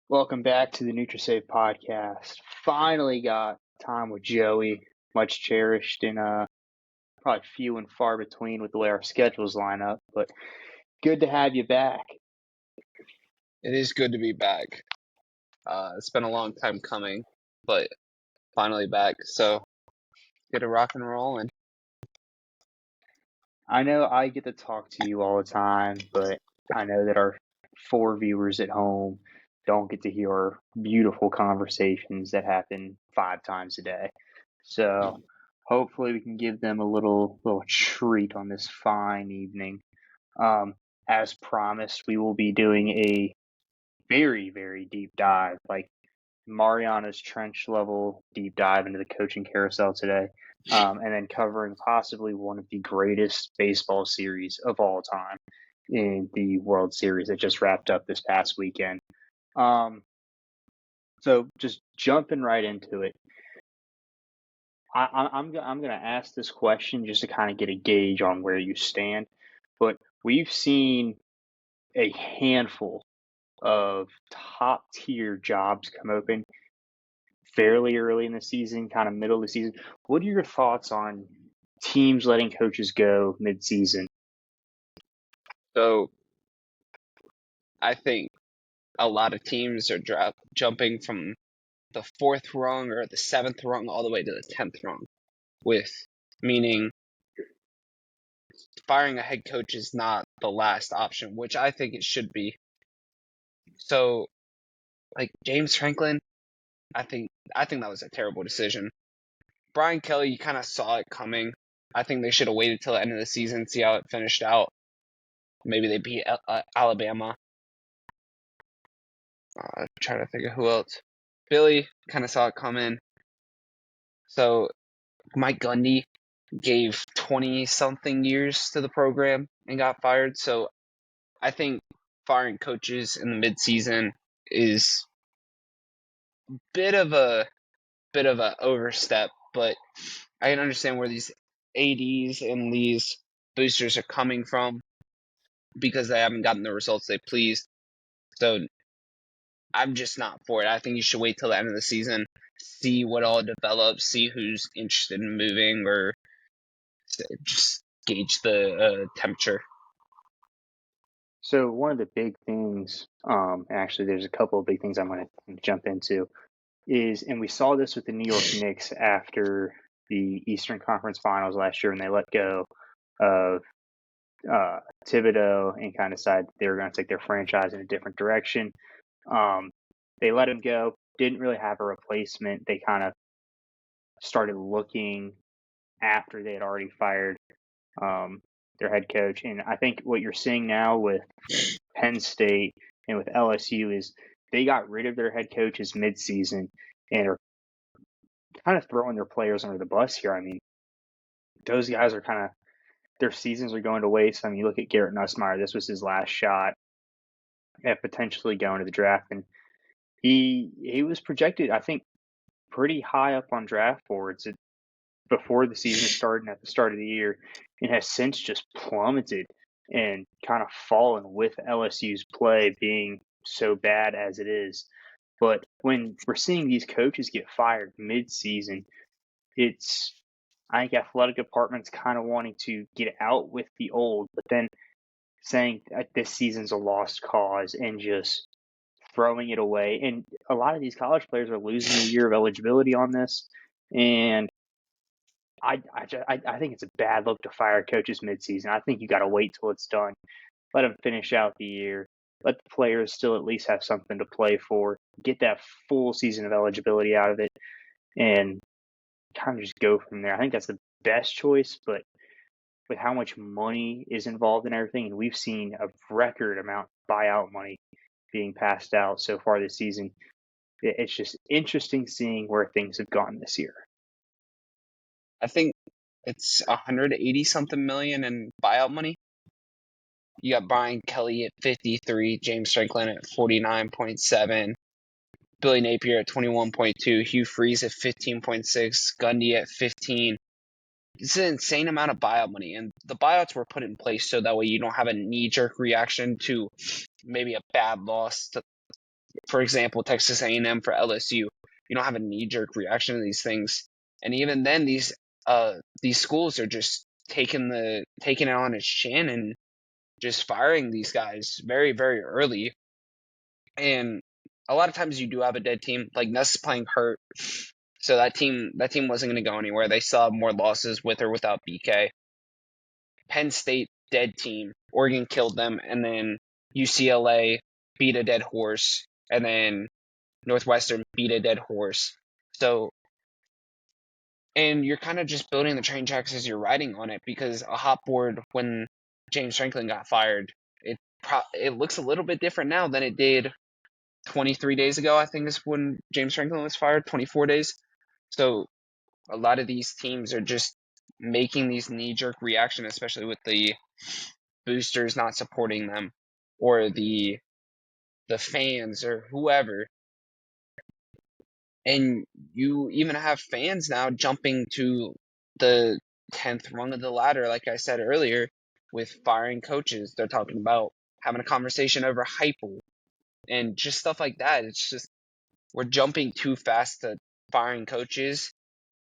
Welcome back to the NutriSave podcast. Finally got time with Joey, much cherished and probably few and far between with the way our schedules line up, but good to have you back. It is good to be back. It's been a long time coming, but finally back. So get a rock and roll and I know I get to talk to you all the time, but I know that our 4 viewers at home don't get to hear our beautiful conversations that happen 5 times a day. So hopefully we can give them a little treat on this fine evening. As promised, we will be doing a very, very deep dive, like Mariana's trench level deep dive into the coaching carousel today, and then covering possibly one of the greatest baseball series of all time in the World Series that just wrapped up this past weekend. So just jumping right into it, I'm going to ask this question just to kind of get a gauge on where you stand. But we've seen a handful of top tier jobs come open fairly early in the season, kind of middle of the season. What are your thoughts on teams letting coaches go mid-season? so I think a lot of teams are jumping from the 4th rung or the 7th rung all the way to the 10th rung, with meaning firing a head coach is not the last option, which I think it should be. So, like James Franklin, I think that was a terrible decision. Brian Kelly, you kind of saw it coming. I think they should have waited till the end of the season, see how it finished out. Maybe they beat Alabama. I'm trying to think of who else. Philly kind of saw it coming. So Mike Gundy gave 20-something years to the program and got fired. So I think firing coaches in the midseason is a bit of a overstep, but I can understand where these ADs and these boosters are coming from because they haven't gotten the results they pleased. So I'm just not for it. I think you should wait till the end of the season, see what all develops, see who's interested in moving, or just gauge the temperature. So one of the big things, actually, there's a couple of big things I'm going to jump into, is, and we saw this with the New York Knicks after the Eastern Conference Finals last year when they let go of Thibodeau and kind of decided they were going to take their franchise in a different direction. They let him go, didn't really have a replacement. They kind of started looking after they had already fired their head coach. And I think what you're seeing now with Penn State and with LSU is they got rid of their head coaches midseason and are kind of throwing their players under the bus here. I mean, those guys are kind of, their seasons are going to waste. I mean, you look at Garrett Nussmeier, this was his last shot at potentially going to the draft. And he was projected, I think, pretty high up on draft boards before the season started and at the start of the year, and has since just plummeted and kind of fallen with LSU's play being so bad as it is. But when we're seeing these coaches get fired mid-season, it's, I think, athletic departments kind of wanting to get out with the old, but then saying that this season's a lost cause and just throwing it away. And a lot of these college players are losing a year of eligibility on this. And I think it's a bad look to fire coaches midseason. I think you got to wait till it's done. Let them finish out the year. Let the players still at least have something to play for. Get that full season of eligibility out of it, and kind of just go from there. I think that's the best choice. But with how much money is involved in everything, and we've seen a record amount of buyout money being passed out so far this season, it's just interesting seeing where things have gone this year. I think it's 180 something million in buyout money. You got Brian Kelly at 53, James Franklin at 49.7, Billy Napier at 21.2, Hugh Freeze at 15.6, Gundy at 15. It's an insane amount of buyout money, and the buyouts were put in place so that way you don't have a knee-jerk reaction to maybe a bad loss to for example, Texas A&M for LSU. You don't have a knee-jerk reaction to these things, and even then, these schools are just taking it on its chin and just firing these guys very, very early. And a lot of times you do have a dead team. Like Ness is playing hurt, so that team wasn't going to go anywhere. They still have more losses with or without BK. Penn State dead team. Oregon killed them, and then UCLA beat a dead horse, and then Northwestern beat a dead horse. So, and you're kind of just building the train tracks as you're riding on it, because a hot board when James Franklin got fired, it looks a little bit different now than it did 23 days ago. I think is when James Franklin was fired. 24 days. So a lot of these teams are just making these knee-jerk reaction, especially with the boosters not supporting them, or the fans or whoever. And you even have fans now jumping to the 10th rung of the ladder, like I said earlier, with firing coaches. They're talking about having a conversation over Hypo and just stuff like that. It's just we're jumping too fast to firing coaches,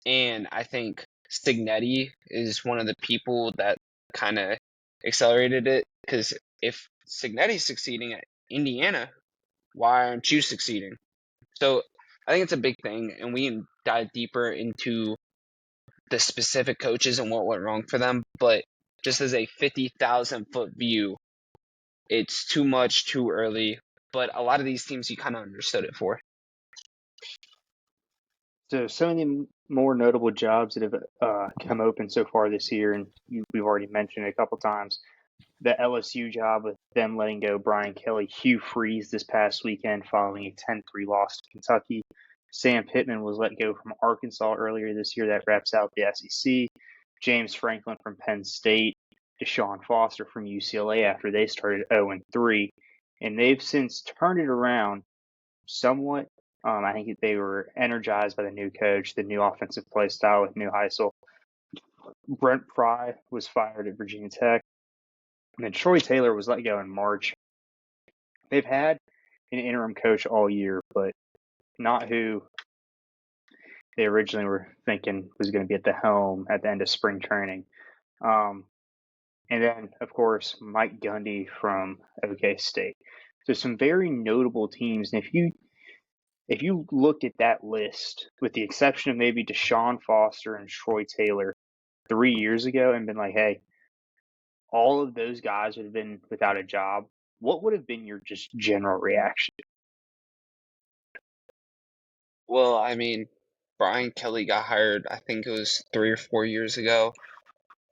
and I think Signetti is one of the people that kind of accelerated it, because if Signetti's succeeding at Indiana, why aren't you succeeding? So I think it's a big thing, and we can dive deeper into the specific coaches and what went wrong for them, but just as a 50,000-foot view, it's too much too early, but a lot of these teams you kind of understood it for. So some of the more notable jobs that have come open so far this year, and we've already mentioned it a couple times, the LSU job with them letting go Brian Kelly, Hugh Freeze this past weekend following a 10-3 loss to Kentucky. Sam Pittman was let go from Arkansas earlier this year. That wraps out the SEC. James Franklin from Penn State, Deshaun Foster from UCLA after they started 0-3. And they've since turned it around somewhat. I think they were energized by the new coach, the new offensive play style with New Heisel. Brent Pry was fired at Virginia Tech. And then Troy Taylor was let go in March. They've had an interim coach all year, but not who they originally were thinking was going to be at the helm at the end of spring training. And then, of course, Mike Gundy from OK State. So some very notable teams. And if you looked at that list, with the exception of maybe Deshaun Foster and Troy Taylor 3 years ago, and been like, hey, all of those guys would have been without a job, what would have been your just general reaction? Well, I mean, Brian Kelly got hired, I think it was 3 or 4 years ago.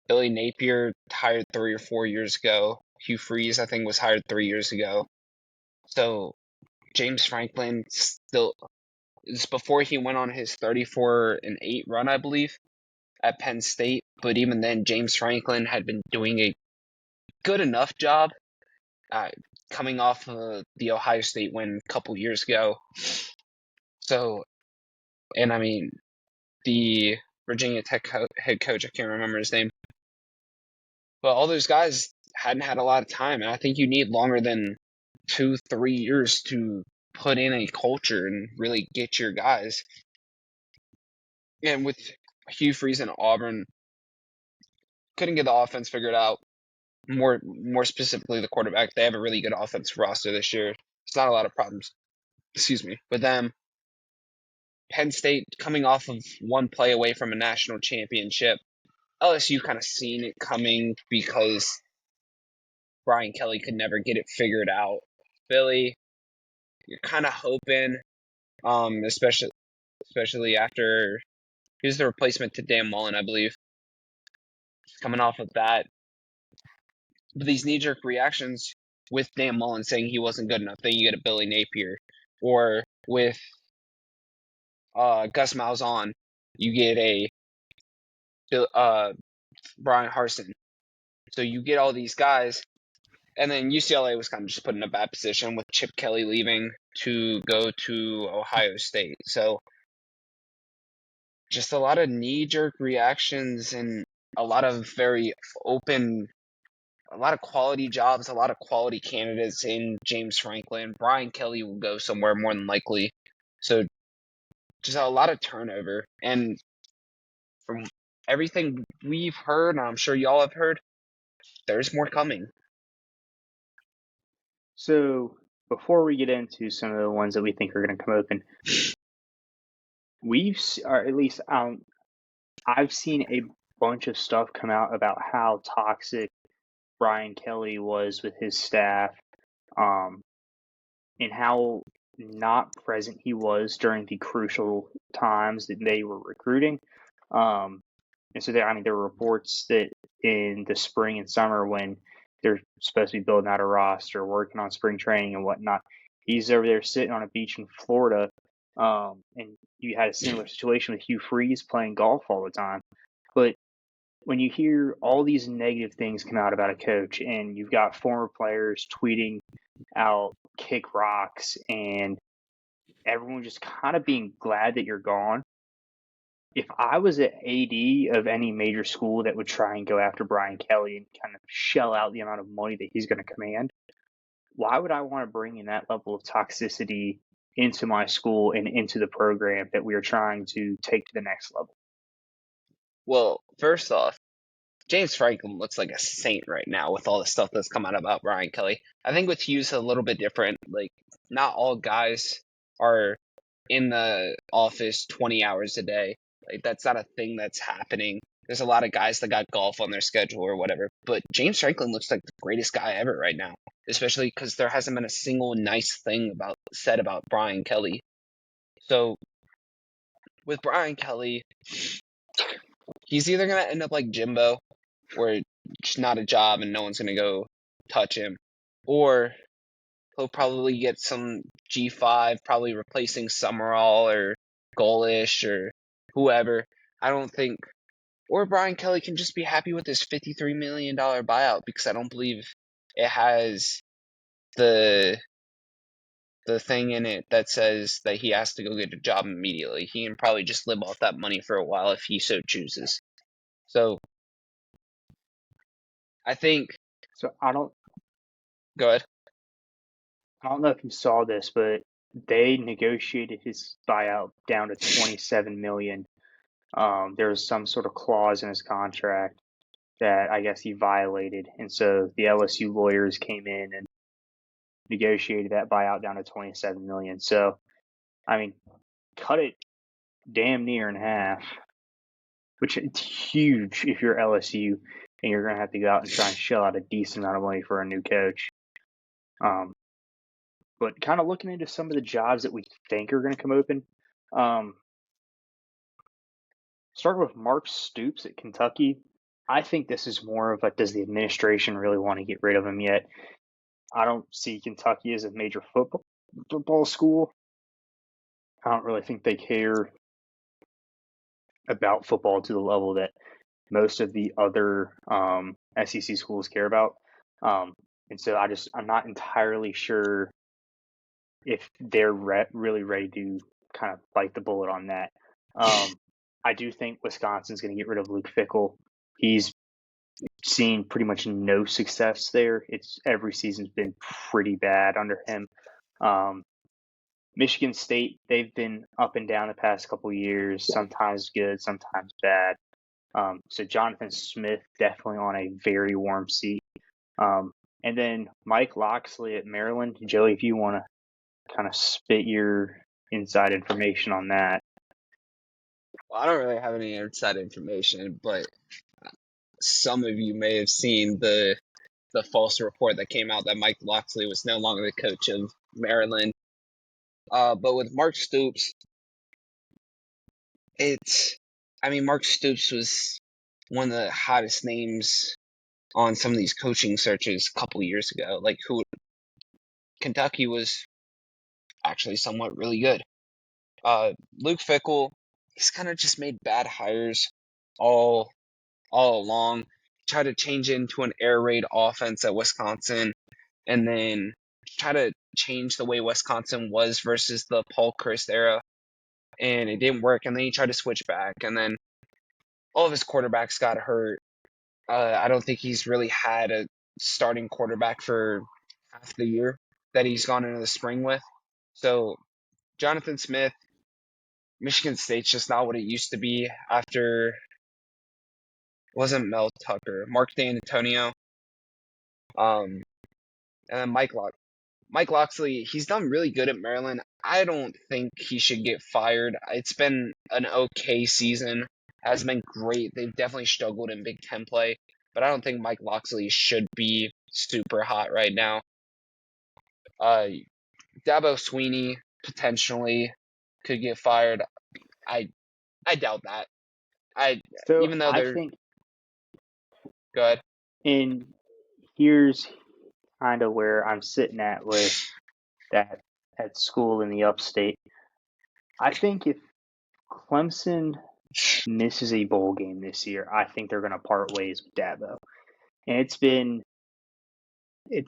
Billy Napier hired 3 or 4 years ago. Hugh Freeze, I think, was hired 3 years ago. So James Franklin still, it's before he went on his 34-8 run, I believe, at Penn State. But even then, James Franklin had been doing a good enough job, coming off of the Ohio State win a couple years ago. So, and I mean, the Virginia Tech head coach, I can't remember his name, but all those guys hadn't had a lot of time, and I think you need longer than 2-3 years to put in a culture and really get your guys. And with Hugh Freeze and Auburn, couldn't get the offense figured out. More specifically, the quarterback. They have a really good offensive roster this year. It's not a lot of problems. Excuse me. With them, Penn State coming off of one play away from a national championship. LSU kind of seen it coming because Brian Kelly could never get it figured out. Philly, you're kind of hoping, especially after he's the replacement to Dan Mullen, I believe. Coming off of that, but these knee-jerk reactions with Dan Mullen saying he wasn't good enough, then you get a Billy Napier, or with Gus Malzahn, you get a Brian Harsin. So you get all these guys, and then UCLA was kind of just put in a bad position with Chip Kelly leaving to go to Ohio State. So just a lot of knee-jerk reactions and a lot of very open a lot of quality jobs, a lot of quality candidates in James Franklin. Brian Kelly will go somewhere more than likely. So just a lot of turnover. And from everything we've heard, and I'm sure y'all have heard, there's more coming. So before we get into some of the ones that we think are going to come open, or at least I've seen a bunch of stuff come out about how toxic Brian Kelly was with his staff, um, and how not present he was during the crucial times that they were recruiting. Um, and so there were reports that in the spring and summer when they're supposed to be building out a roster, working on spring training and whatnot, he's over there sitting on a beach in Florida. And you had a similar situation with Hugh Freeze playing golf all the time. But when you hear all these negative things come out about a coach, and you've got former players tweeting out kick rocks and everyone just kind of being glad that you're gone. If I was an AD of any major school that would try and go after Brian Kelly and kind of shell out the amount of money that he's going to command, why would I want to bring in that level of toxicity into my school and into the program that we are trying to take to the next level? Well, first off, James Franklin looks like a saint right now with all the stuff that's come out about Brian Kelly. I think with Hughes a little bit different. Like, not all guys are in the office 20 hours a day. Like, that's not a thing that's happening. There's a lot of guys that got golf on their schedule or whatever. But James Franklin looks like the greatest guy ever right now, especially because there hasn't been a single nice thing said about Brian Kelly. So with Brian Kelly, he's either gonna end up like Jimbo, where it's not a job and no one's gonna go touch him, or he'll probably get some G5, probably replacing Summerall or Golish or whoever. I don't think, or Brian Kelly can just be happy with his $53 million buyout, because I don't believe it has the thing in it that says that he has to go get a job immediately. He can probably just live off that money for a while if he so chooses. So I think, So go ahead. I don't know if you saw this, but they negotiated his buyout down to 27 million. There was some sort of clause in his contract that I guess he violated, and so the LSU lawyers came in and negotiated that buyout down to 27 million. So, I mean, cut it damn near in half, which is huge if you're LSU and you're going to have to go out and try and shell out a decent amount of money for a new coach. But kind of looking into some of the jobs that we think are going to come open. Starting with Mark Stoops at Kentucky, I think this is more of a, does the administration really want to get rid of him yet? I don't see Kentucky as a major football school. I don't really think they care about football to the level that most of the other SEC schools care about. And so I'm not entirely sure if they're really ready to kind of bite the bullet on that. I do think Wisconsin's going to get rid of Luke Fickell. He's seen pretty much no success there. Every season's been pretty bad under him. Michigan State, they've been up and down the past couple of years, sometimes good, sometimes bad. So Jonathan Smith definitely on a very warm seat. And then Mike Locksley at Maryland. Joey, if you want to kind of spit your inside information on that. Well, I don't really have any inside information, but some of you may have seen the false report that came out that Mike Locksley was no longer the coach of Maryland. But with Mark Stoops, Mark Stoops was one of the hottest names on some of these coaching searches a couple years ago. Like, Kentucky was actually somewhat really good. Luke Fickell, he's kind of just made bad hires all along. Tried to change it into an air raid offense at Wisconsin, and then try to change the way Wisconsin was versus the Paul Chryst era, and it didn't work. And then he tried to switch back, and then all of his quarterbacks got hurt. I don't think he's really had a starting quarterback for half the year that he's gone into the spring with. So Jonathan Smith, Michigan State's just not what it used to be after wasn't Mel Tucker, Mark D'Antonio, and then Mike Locksley. He's done really good at Maryland. I don't think he should get fired. It's been an okay season. Hasn't been great. They've definitely struggled in Big Ten play, but I don't think Mike Locksley should be super hot right now. Dabo Sweeney potentially could get fired. I I doubt that. I So even though I they're think, good. and here's kind of where I'm sitting at with that at school in the upstate. I think if Clemson misses a bowl game this year, I think they're going to part ways with Dabo. And it's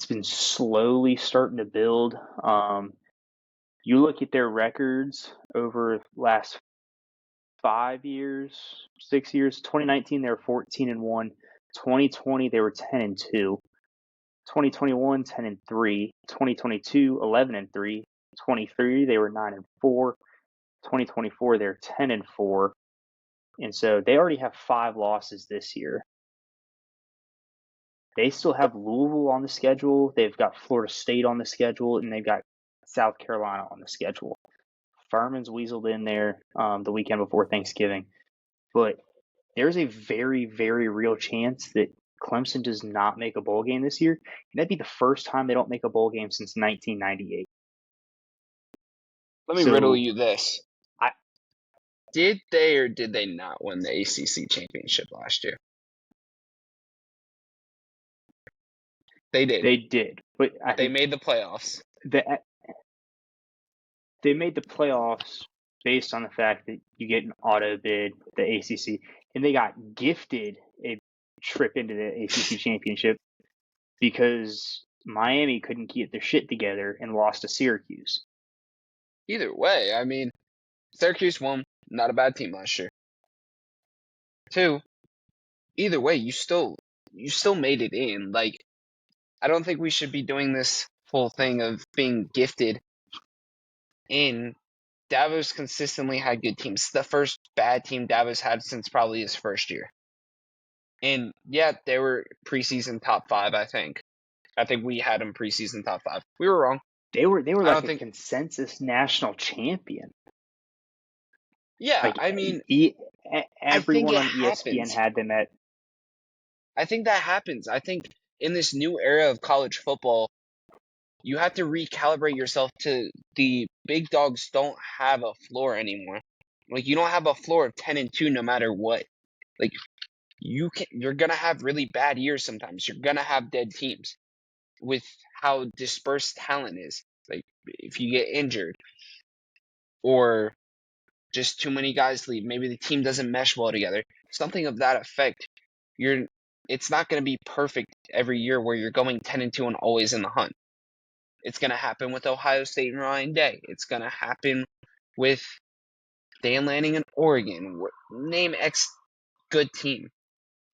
been slowly starting to build. You look at their records over the last 5 years, 6 years. 2019 they were 14-1. 2020 they were 10-2. 2021 10-3. 2022 11-3. 23 they were 9-4. 2024 they're 10-4. And so they already have 5 losses this year. They still have Louisville on the schedule. They've got Florida State on the schedule, and they've got South Carolina on the schedule. Furman's weaseled in there the weekend before Thanksgiving. But there's a very, very real chance that Clemson does not make a bowl game this year. And that'd be the first time they don't make a bowl game since 1998. Let me riddle So you this. I Did they or did they not win the ACC championship last year? They did. they did, but I They think made the playoffs. they made the playoffs based on the fact that you get an auto bid with the ACC, and they got gifted a trip into the ACC championship because Miami couldn't keep their shit together and lost to Syracuse. Either way, I mean, Syracuse won. Not a bad team last year. 2, either way, you still made it in. Like, I don't think we should be doing this whole thing of being gifted in. Davos consistently had good teams. The first bad team Davos had since probably his first year. And yeah, they were preseason top 5, I think. I think we had them preseason top 5. We were wrong. They were I like don't a think. consensus national champion. Yeah, Like I mean, I think everyone it on ESPN happens. had them at. I think that happens. I think in this new era of college football, you have to recalibrate yourself to the big dogs don't have a floor anymore. Like, you don't have a floor of 10-2 no matter what. Like, you're gonna have really bad years sometimes. You're gonna have dead teams with how dispersed talent is. Like, if you get injured or just too many guys leave, maybe the team doesn't mesh well together. Something of that effect. It's not going to be perfect every year where you're going 10-2 and always in the hunt. It's going to happen with Ohio State and Ryan Day. It's going to happen with Dan Lanning and Oregon. Name X good team.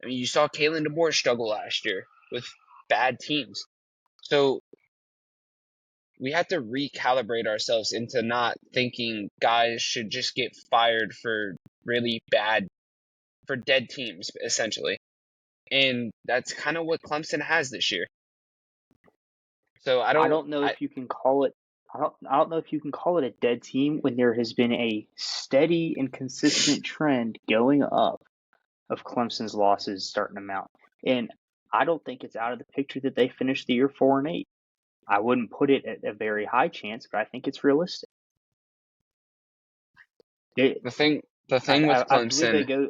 I mean, you saw Kalen DeBoer struggle last year with bad teams. So we have to recalibrate ourselves into not thinking guys should just get fired for really bad, for dead teams, essentially. And that's kind of what Clemson has this year. So I don't know if you can call it. I don't know if you can call it a dead team when there has been a steady and consistent trend going up of Clemson's losses starting to mount. And I don't think it's out of the picture that they finish the year 4-8. I wouldn't put it at a very high chance, but I think it's realistic. They, the thing with I believe they Clemson, go.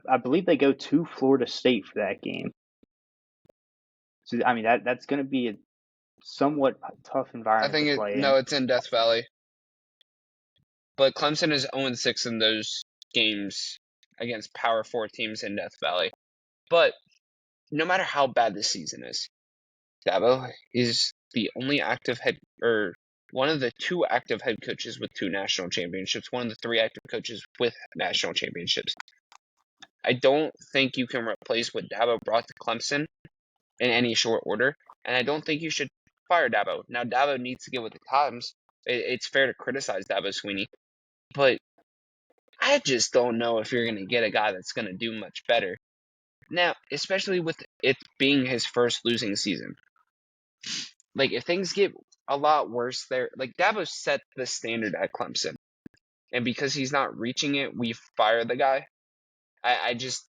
I believe they go to Florida State for that game. So I mean that's going to be a somewhat tough I environment to think play in. it's in Death Valley. But Clemson is 0-6 in those games against Power 4 teams in Death Valley. But no matter how bad the season is, Dabo is the only active head, or one of the 2 active head coaches with 2 national championships, one of the 3 active coaches with national championships. I don't think you can replace what Dabo brought to Clemson in any short order, and I don't think you should fire Dabo. Now, Dabo needs to get with the times. It's fair to criticize Dabo Sweeney, but I just don't know if you're going to get a guy that's going to do much better. Now, especially with it being his first losing season. Like, if things get a lot worse there, like, Dabo set the standard at Clemson. And because he's not reaching it, we fire the guy. I just,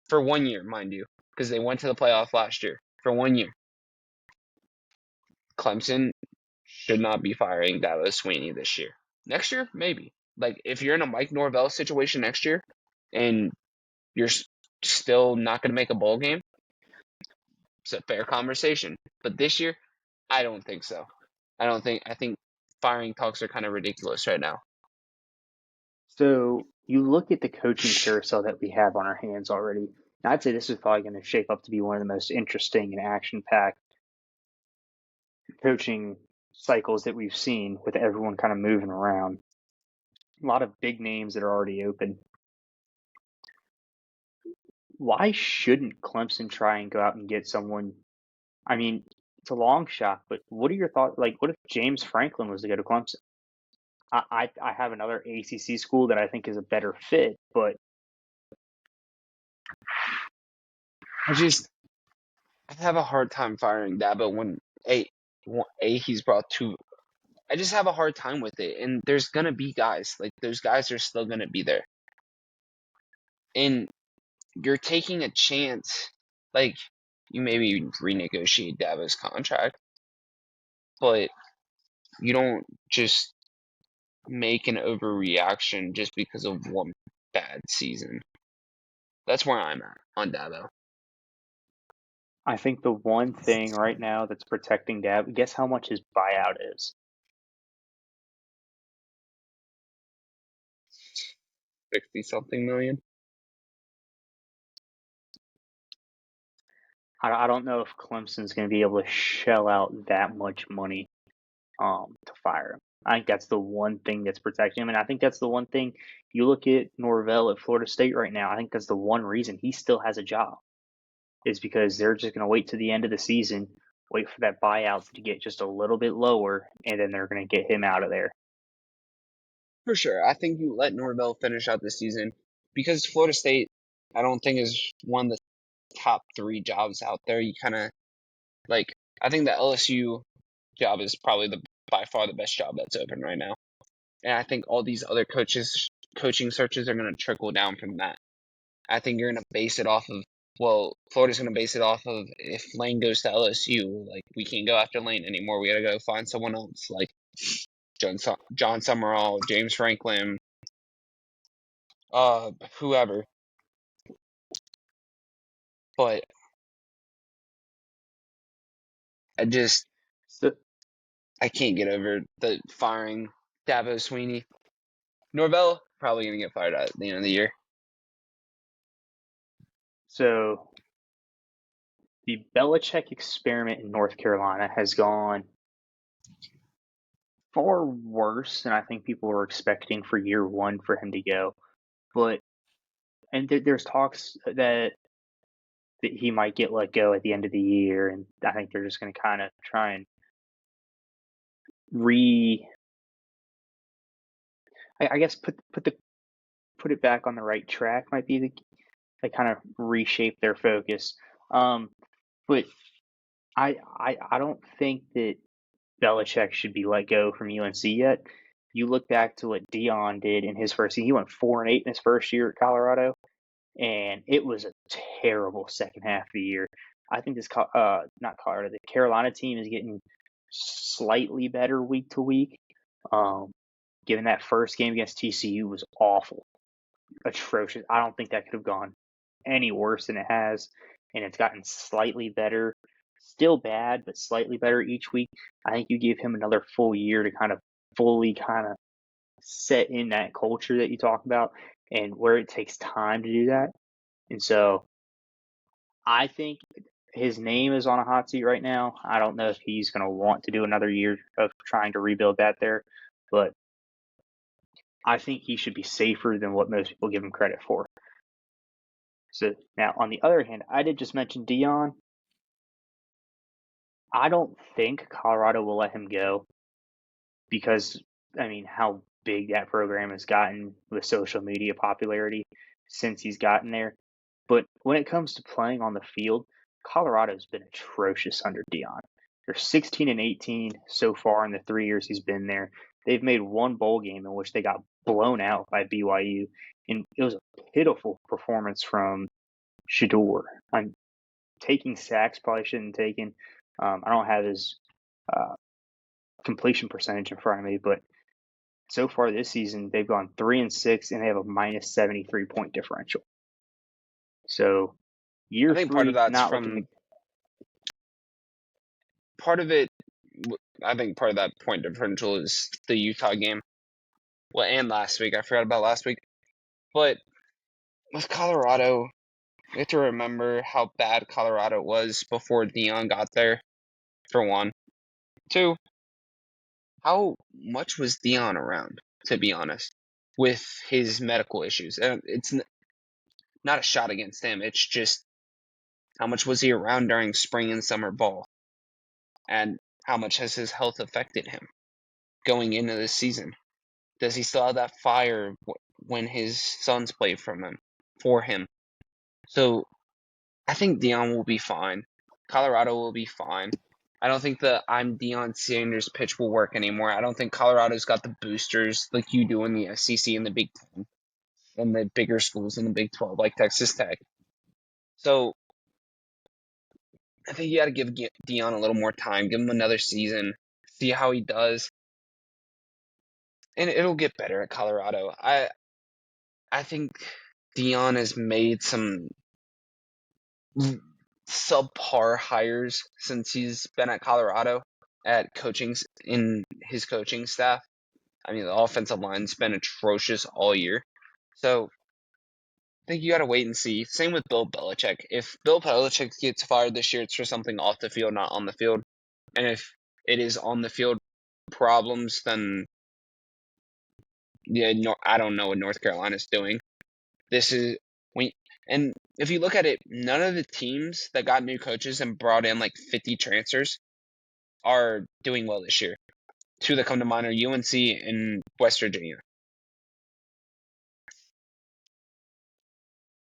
for 1 year, mind you, because they went to the playoff last year. For 1 year, Clemson should not be firing Dabo Sweeney this year. Next year, maybe. Like, if you're in a Mike Norvell situation next year and you're still not going to make a bowl game, it's a fair conversation. But this year, I don't think so. I think firing talks are kind of ridiculous right now. So you look at the coaching carousel that we have on our hands already. And I'd say this is probably going to shape up to be one of the most interesting and action-packed coaching cycles that we've seen with everyone kind of moving around. A lot of big names that are already open. Why shouldn't Clemson try and go out and get someone? I mean, it's a long shot, but what are your thoughts? Like, what if James Franklin was to go to Clemson? I have another ACC school that I think is a better fit, but I have a hard time firing Dabo when he's brought two. I just have a hard time with it, and there's gonna be guys like those guys are still gonna be there, and you're taking a chance. Like you maybe renegotiate Dabo's contract, but you don't just make an overreaction just because of one bad season. That's where I'm at on Dabo. I think the one thing right now that's protecting Dab, guess how much his buyout is? 60 something million. I don't know if Clemson's going to be able to shell out that much money to fire him. I think that's the one thing that's protecting him, and I think that's the one thing you look at Norvell at Florida State right now. I think that's the one reason he still has a job is because they're just going to wait to the end of the season, wait for that buyout to get just a little bit lower, and then they're going to get him out of there. For sure. I think you let Norvell finish out the season because Florida State, I don't think is one of the top 3 jobs out there. You kind of like, I think the LSU job is probably by far the best job that's open right now. And I think all these other coaching searches are going to trickle down from that. I think you're going to base it off of, well, Florida's going to base it off of if Lane goes to LSU, like we can't go after Lane anymore. We got to go find someone else, like John Summerall, James Franklin, whoever. But I So, I can't get over the firing Dabo Sweeney. Norvell probably gonna get fired at the end of the year. so the Belichick experiment in North Carolina has gone far worse than I think people were expecting for year one for him to go. But and there's talks that he might get let go at the end of the year, and I think they're just going to kind of try and I guess put it back on the right track might be they kind of reshape their focus. But I don't think that Belichick should be let go from UNC yet. You look back to what Dion did in his first season. He went 4-8 in his first year at Colorado, and it was a terrible second half of the year. I think this not Colorado, the Carolina team is getting slightly better week to week. Um, Given that first game against TCU was awful, atrocious. I don't think that could have gone any worse than it has, and it's gotten slightly better. Still bad, but slightly better each week. I think you give him another full year to kind of fully kind of set in that culture that you talk about and where it takes time to do that. And so I think his name is on a hot seat right now. I don't know if he's going to want to do another year of trying to rebuild that there, but I think he should be safer than what most people give him credit for. So now, on the other hand, I did just mention Dion. I don't think Colorado will let him go because, I mean, how big that program has gotten with social media popularity since he's gotten there. But when it comes to playing on the field, Colorado's been atrocious under Dion. They're 16 and 18 so far in the 3 years he's been there. They've made one bowl game in which they got blown out by BYU, and it was a pitiful performance from Shador. I'm taking sacks, probably shouldn't have taken. I don't have his uh, completion percentage in front of me, but so far this season they've gone 3-6 and they have a minus 73 point differential. So I year think part of three, that's not looking to. from part of it. I think part of that point differential is the Utah game. Well, and last week. I forgot about last week. But with Colorado, you have to remember how bad Colorado was before Dion got there, for one. Two, how much was Dion around, to be honest, with his medical issues? And it's not a shot against him. It's just how much was he around during spring and summer ball? And how much has his health affected him going into this season? Does he still have that fire when his sons play for him? So I think Dion will be fine. Colorado will be fine. I don't think the I'm Deion Sanders pitch will work anymore. I don't think Colorado's got the boosters like you do in the SEC and the Big Ten and the bigger schools in the Big 12 like Texas Tech. So I think you got to give Dion a little more time, give him another season, see how he does, and it'll get better at Colorado. I think Dion has made some subpar hires since he's been at Colorado at coaching in his coaching staff. I mean, the offensive line's been atrocious all year. So I think you got to wait and see. Same with Bill Belichick. If Bill Belichick gets fired this year, it's for something off the field, not on the field. And if it is on the field problems, then yeah, no, I don't know what North Carolina's doing. This is when, and if you look at it, none of the teams that got new coaches and brought in like 50 transfers are doing well this year. Two that come to mind are UNC and West Virginia.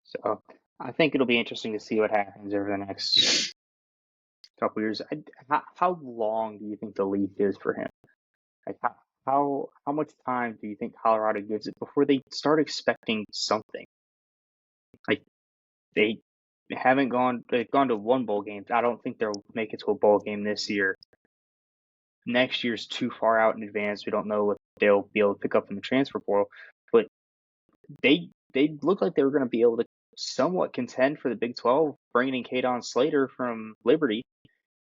So I think it'll be interesting to see what happens over the next couple years. How long do you think the league is for him? Like how much time do you think Colorado gives it before they start expecting something? Like they haven't gone. They've gone to one bowl game. I don't think they'll make it to a bowl game this year. Next year's too far out in advance. We don't know what they'll be able to pick up from the transfer portal. But they look like they were going to be able to somewhat contend for the Big 12, bringing in Kadon Slater from Liberty.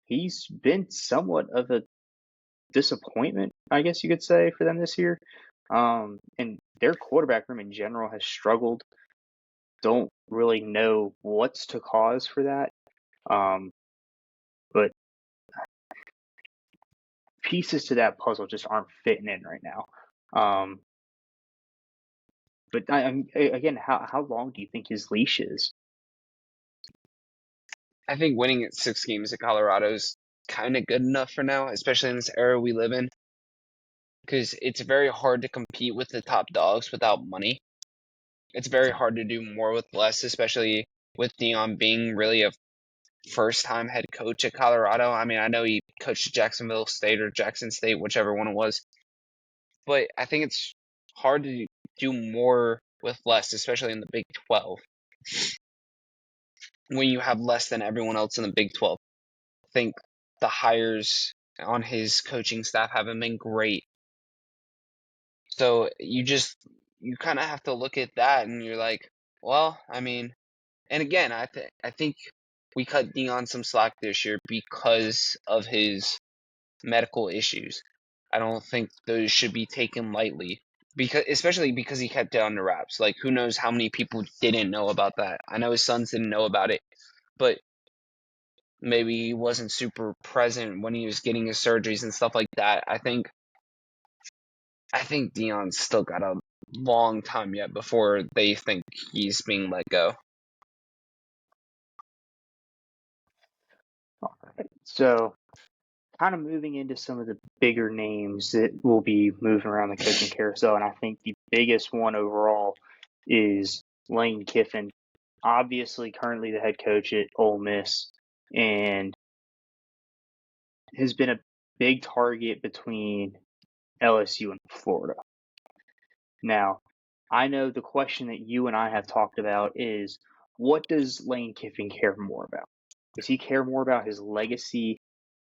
He's been somewhat of a disappointment, I guess you could say, for them this year. And their quarterback room in general has struggled. Don't really know what's to cause for that. But pieces to that puzzle just aren't fitting in right now. But again, how long do you think his leash is? I think winning at 6 games at Colorado is kind of good enough for now, especially in this era we live in, because it's very hard to compete with the top dogs without money. It's very hard to do more with less, especially with Dion being really a first-time head coach at Colorado. I mean, I know he coached Jacksonville State or Jackson State, whichever one it was, but I think it's hard to do more with less, especially in the Big 12, when you have less than everyone else in the Big 12. I think the hires on his coaching staff haven't been great. So you kind of have to look at that and you're like, well, I mean, and again, I think we cut Dion some slack this year because of his medical issues. I don't think those should be taken lightly, because especially because he kept it under wraps. Like, who knows how many people didn't know about that? I know his sons didn't know about it, but maybe he wasn't super present when he was getting his surgeries and stuff like that. I think Dion's still got a long time yet before they think he's being let go. All right. So kind of moving into some of the bigger names that will be moving around the coaching carousel, and I think the biggest one overall is Lane Kiffin, obviously currently the head coach at Ole Miss, and has been a big target between LSU and Florida. Now, I know the question that you and I have talked about is, what does Lane Kiffin care more about? Does he care more about his legacy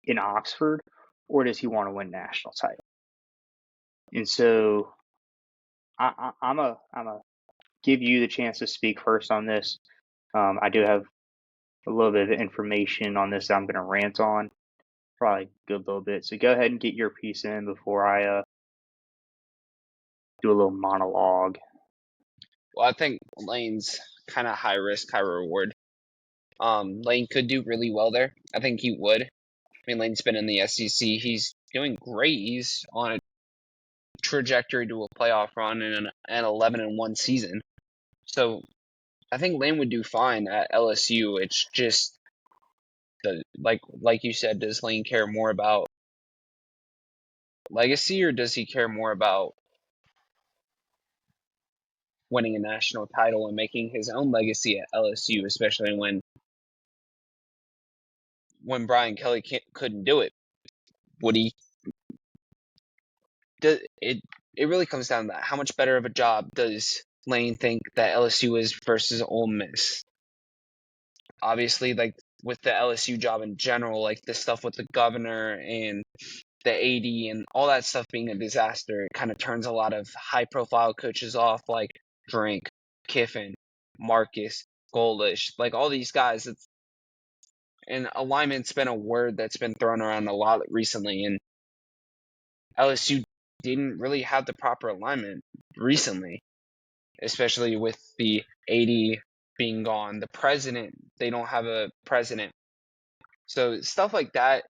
in Oxford, or does he want to win national title? And so I'm a give you the chance to speak first on this. I do have a little bit of information on this that I'm going to rant on, probably a good little bit. So go ahead and get your piece in before I do a little monologue. Well, I think Lane's kind of high risk, high reward. Lane could do really well there. I think he would. I mean, Lane's been in the SEC. He's doing great. He's on a trajectory to a playoff run in an 11-1 season. So I think Lane would do fine at LSU. It's just like you said, does Lane care more about legacy, or does he care more about winning a national title and making his own legacy at LSU, especially when Brian Kelly couldn't do it? Would he? It really comes down to that. How much better of a job does Lane think that LSU is versus Ole Miss? Obviously, like with the LSU job in general, like the stuff with the governor and the AD and all that stuff being a disaster, it kind of turns a lot of high-profile coaches off, like Drink, Kiffin, Marcus, Golish, like all these guys. And alignment's been a word that's been thrown around a lot recently, and LSU didn't really have the proper alignment recently, especially with the AD being gone. The president, they don't have a president. So stuff like that,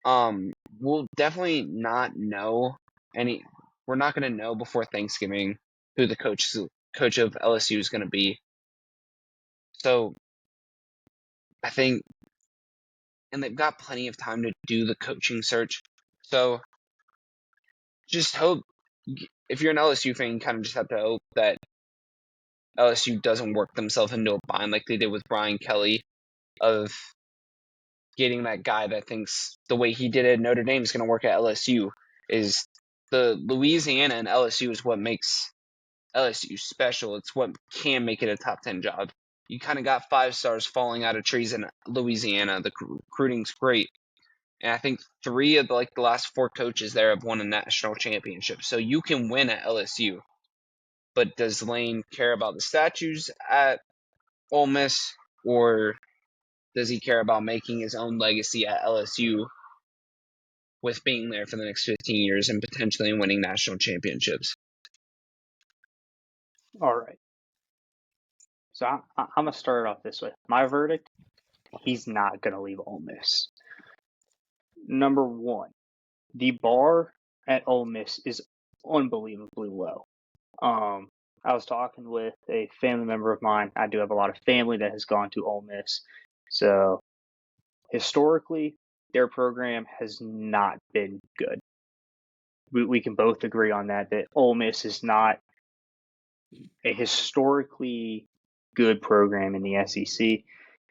we'll definitely not know any. We're not going to know before Thanksgiving who the coach of LSU is going to be. So I think, and they've got plenty of time to do the coaching search. So just hope, if you're an LSU fan, you kind of just have to hope that LSU doesn't work themselves into a bind like they did with Brian Kelly, of getting that guy that thinks the way he did it at Notre Dame is going to work at LSU. Is the Louisiana and LSU is what makes LSU special. It's what can make it a top 10 job. You kind of got 5 stars falling out of trees in Louisiana. The recruiting's great. And I think 3 of the last 4 coaches there have won a national championship. So you can win at LSU. But does Lane care about the statues at Ole Miss, or does he care about making his own legacy at LSU with being there for the next 15 years and potentially winning national championships? All right. So I'm going to start off this way. My verdict, he's not going to leave Ole Miss. Number one, the bar at Ole Miss is unbelievably low. I was talking with a family member of mine. I do have a lot of family that has gone to Ole Miss. So historically, their program has not been good. We can both agree on that Ole Miss is not a historically good program in the SEC.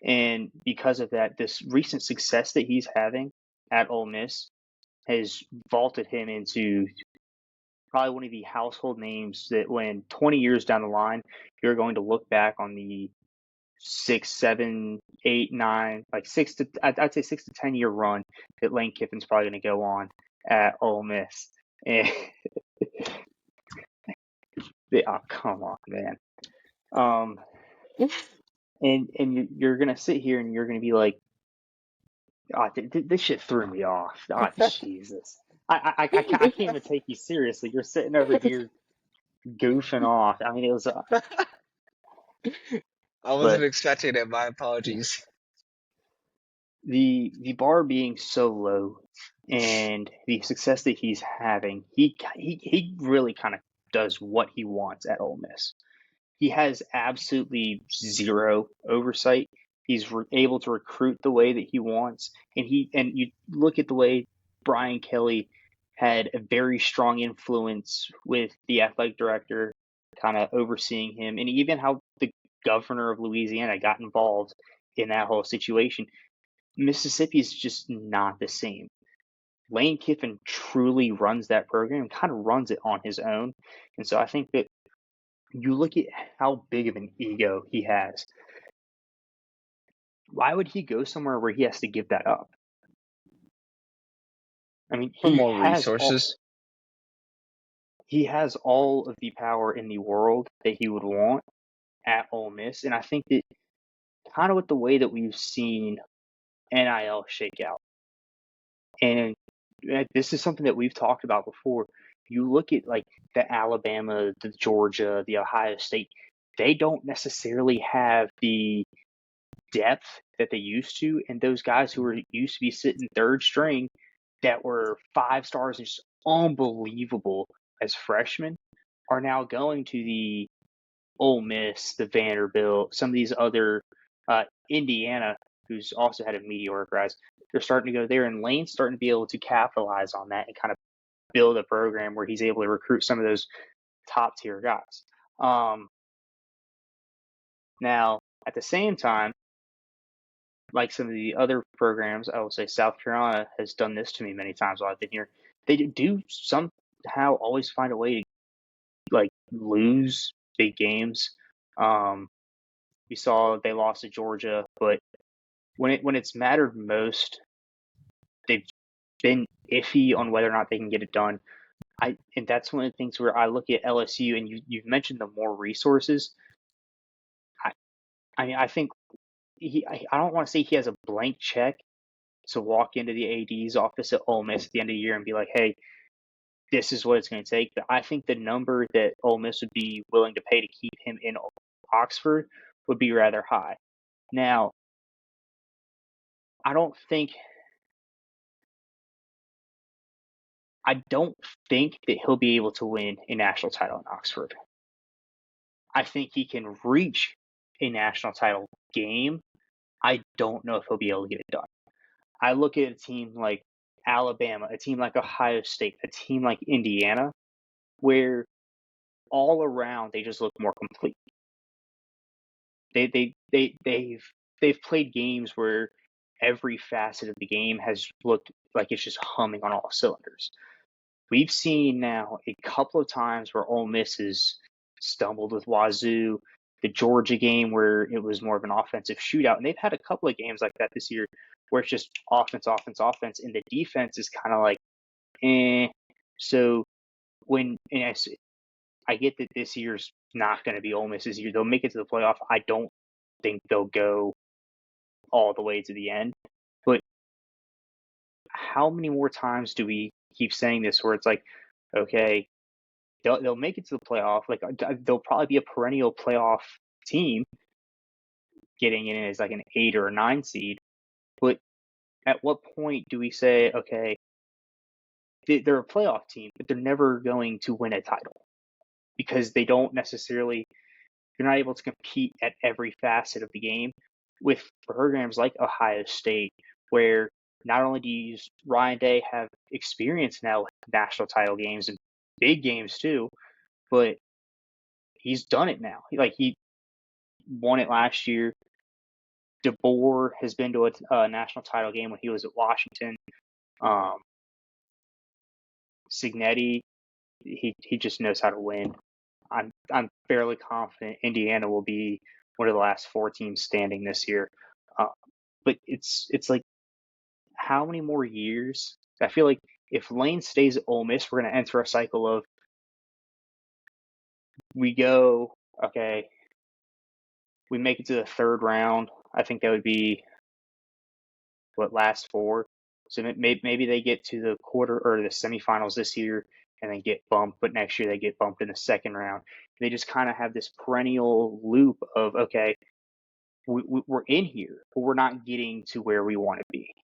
And because of that, this recent success that he's having at Ole Miss has vaulted him into probably one of the household names that when 20 years down the line, you're going to look back on the 6, 7, 8, 9, like I'd say 6 to 10 year run that Lane Kiffin's probably going to go on at Ole Miss. And oh, come on, man. And you're gonna sit here and you're gonna be like, oh, this shit threw me off. Oh, Jesus. I can't even take you seriously. You're sitting over here goofing off. I mean, it was, I wasn't but expecting it. My apologies. the bar being so low and the success that he's having, he really kind of does what he wants at Ole Miss. He has absolutely zero oversight. He's able to recruit the way that he wants, and you look at the way Brian Kelly had a very strong influence with the athletic director, kind of overseeing him, and even how the governor of Louisiana got involved in that whole situation. Mississippi is just not the same. Lane Kiffin truly runs that program, kind of runs it on his own, and so I think that you look at how big of an ego he has. Why would he go somewhere where he has to give that up? I mean, For more resources. he has all of the power in the world that he would want at Ole Miss, and I think that kind of with the way that we've seen NIL shake out, and this is something that we've talked about before. You look at like the Alabama, the Georgia, the Ohio State, they don't necessarily have the depth that they used to, and those guys who were used to be sitting third string that were 5 stars and just unbelievable as freshmen are now going to the Ole Miss, the Vanderbilt, some of these other Indiana, who's also had a meteoric rise. They're starting to go there, and Lane's starting to be able to capitalize on that and kind of build a program where he's able to recruit some of those top tier guys. Now, at the same time, like some of the other programs, I will say South Carolina has done this to me many times while I've been here. They do somehow always find a way to like lose big games. We saw they lost to Georgia, but when it's mattered most, they've been iffy on whether or not they can get it done. And that's one of the things where I look at LSU, and you've mentioned the more resources. I I mean I think I don't want to say he has a blank check to walk into the AD's office at Ole Miss at the end of the year and be like, hey, this is what it's going to take. But I think the number that Ole Miss would be willing to pay to keep him in Oxford would be rather high. Now, I don't think that he'll be able to win a national title in Oxford. I think he can reach a national title game. I don't know if he'll be able to get it done. I look at a team like Alabama, a team like Ohio State, a team like Indiana, where all around they just look more complete. They've played games where every facet of the game has looked like it's just humming on all cylinders. We've seen now a couple of times where Ole Miss has stumbled with Wazoo, the Georgia game where it was more of an offensive shootout, and they've had a couple of games like that this year where it's just offense, offense, offense, and the defense is kind of like, eh. So I get that this year's not going to be Ole Miss's year. They'll make it to the playoff. I don't think they'll go all the way to the end. But how many more times do we keep saying this where it's like, okay, they'll make it to the playoff. Like they'll probably be a perennial playoff team getting in as like an 8 or a 9 seed. But at what point do we say, okay, they're a playoff team, but they're never going to win a title because they don't necessarily, you're not able to compete at every facet of the game with programs like Ohio State, where not only do you use Ryan Day have experience now with national title games and big games too, but he's done it now. He won it last year. DeBoer has been to a national title game when he was at Washington. Signetti, he just knows how to win. I'm fairly confident Indiana will be one of the last 4 teams standing this year. But it's like, how many more years? I feel like if Lane stays at Ole Miss, we're going to enter a cycle of we go, okay, we make it to the 3rd round. I think that would be what, last 4. So maybe they get to the quarter or the semifinals this year and then get bumped, but next year they get bumped in the 2nd round. They just kind of have this perennial loop of, okay, we're in here, but we're not getting to where we want to be.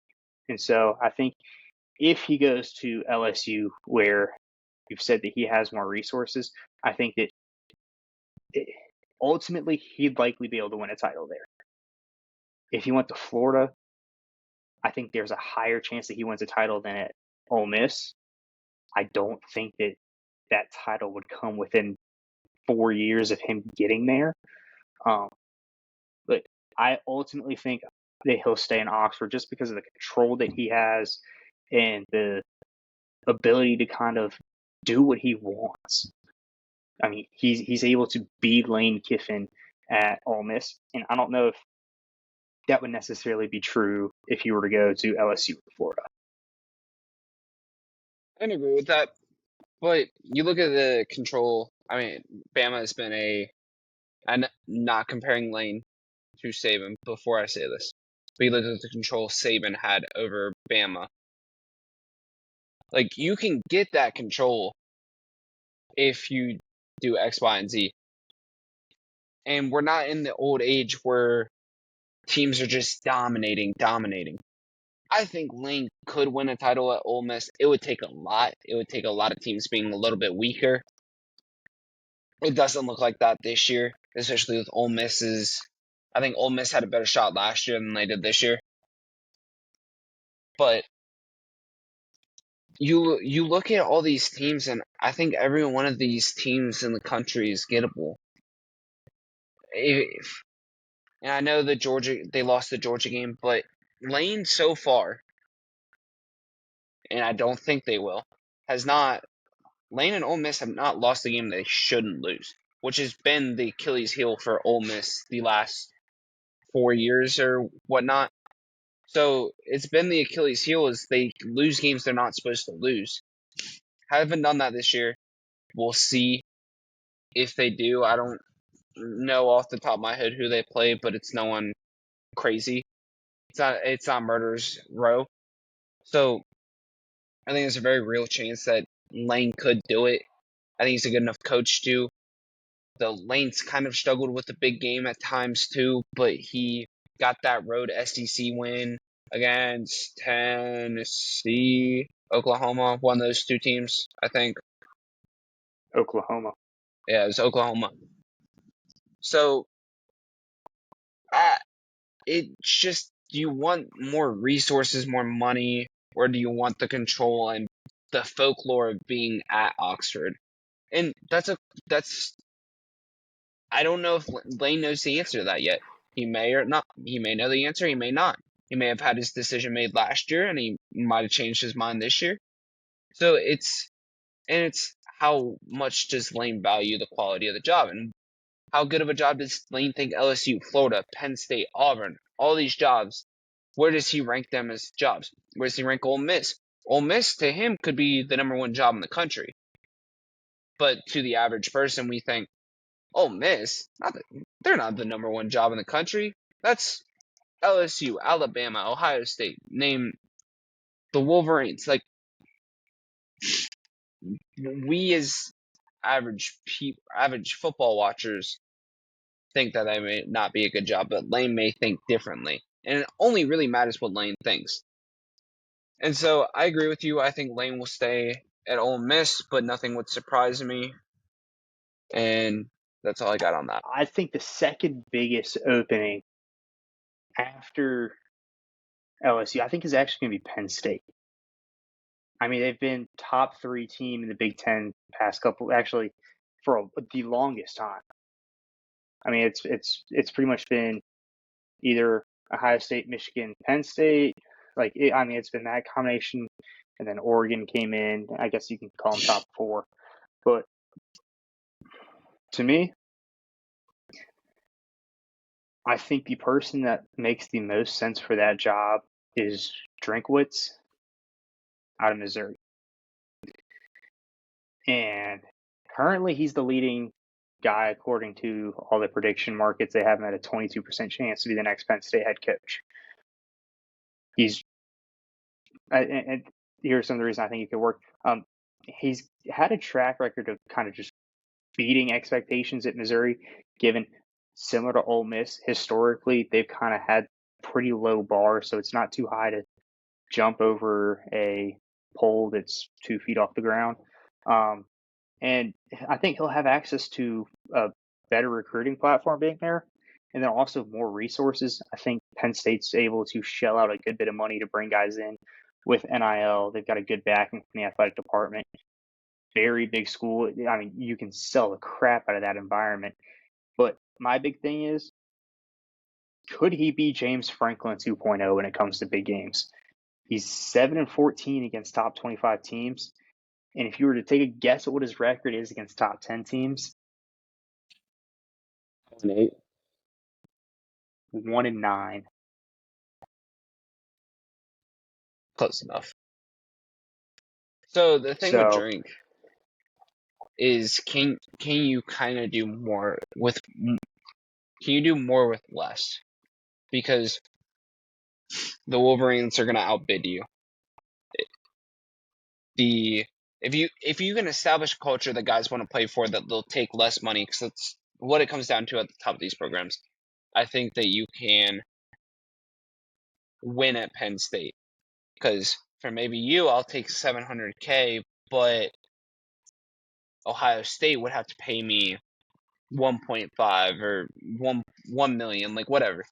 And so I think if he goes to LSU, where you've said that he has more resources, I think that ultimately he'd likely be able to win a title there. if he went to Florida, I think there's a higher chance that he wins a title than at Ole Miss. I don't think that that title would come within 4 years of him getting there. Um, but I ultimately think that he'll stay in Oxford just because of the control that he has and the ability to kind of do what he wants. I mean, he's able to be Lane Kiffin at Ole Miss, and I don't know if that would necessarily be true if you were to go to LSU or Florida. I can agree with that. But you look at the control. I mean, Bama has been I'm not comparing Lane to Saban before I say this. But you look at the control Saban had over Bama. Like, you can get that control if you do X, Y, and Z. And we're not in the old age where teams are just dominating. I think Lane could win a title at Ole Miss. It would take a lot. It would take a lot of teams being a little bit weaker. It doesn't look like that this year, especially with Ole Miss's. I think Ole Miss had a better shot last year than they did this year. But you look at all these teams, and I think every one of these teams in the country is gettable. And I know they lost the Georgia game, but Lane so far, and I don't think they will, has not. Lane and Ole Miss have not lost the game they shouldn't lose, which has been the Achilles heel for Ole Miss the last 4 years or whatnot. So it's been the Achilles heel is they lose games they're not supposed to lose. Haven't done that this year. We'll see if they do. I don't know off the top of my head who they play, but it's no one crazy. It's not Murderers Row. So I think there's a very real chance that Lane could do it. I think he's a good enough coach to. The Lane's kind of struggled with the big game at times too, but he got that road SEC win against Tennessee, Oklahoma, one of those two teams, I think. Oklahoma. Yeah, it was Oklahoma. So, it's just, do you want more resources, more money, or do you want the control and the folklore of being at Oxford? And that's I don't know if Lane knows the answer to that yet. He may or not. He may know the answer. He may not. He may have had his decision made last year, and he might have changed his mind this year. So it's how much does Lane value the quality of the job, and how good of a job does Lane think LSU, Florida, Penn State, Auburn, all these jobs? Where does he rank them as jobs? Where does he rank Ole Miss? Ole Miss to him could be the number one job in the country, but to the average person, we think Ole Miss, they're not the number one job in the country. That's LSU, Alabama, Ohio State. Name the Wolverines. Like, we as average football watchers think that may not be a good job, but Lane may think differently. And it only really matters what Lane thinks. And so I agree with you. I think Lane will stay at Ole Miss, but nothing would surprise me. And that's all I got on that. I think the second biggest opening after LSU, I think, is actually going to be Penn State. I mean, they've been top three team in the Big Ten past couple, actually, for the longest time. I mean, it's pretty much been either Ohio State, Michigan, Penn State. I mean, it's been that combination, and then Oregon came in. I guess you can call them top four. But to me, I think the person that makes the most sense for that job is Drinkwitz out of Missouri. And currently, he's the leading guy according to all the prediction markets. They have him at a 22% chance to be the next Penn State head coach. And here's some of the reasons I think he could work. He's had a track record of kind of just beating expectations at Missouri, given similar to Ole Miss. Historically, they've kind of had pretty low bars, so it's not too high to jump over a pole that's 2 feet off the ground. And I think he'll have access to a better recruiting platform being there. and then also more resources. I think Penn State's able to shell out a good bit of money to bring guys in with NIL. They've got a good backing from the athletic department. Very big school. I mean, you can sell the crap out of that environment. But my big thing is, could he be James Franklin 2.0 when it comes to big games? He's 7-14 against top 25 teams. And if you were to take a guess at what his record is against top 10 teams, 8. 1-9. Close enough. So the thing with So Drink is, can you kind of do more with less? Because the Wolverines are going to outbid you. If you can establish a culture that guys want to play for, that they'll take less money, because that's what it comes down to at the top of these programs. I think that you can win at Penn State, because for maybe you, I'll take $700K, but Ohio State would have to pay me 1.5 or 1 million, like whatever.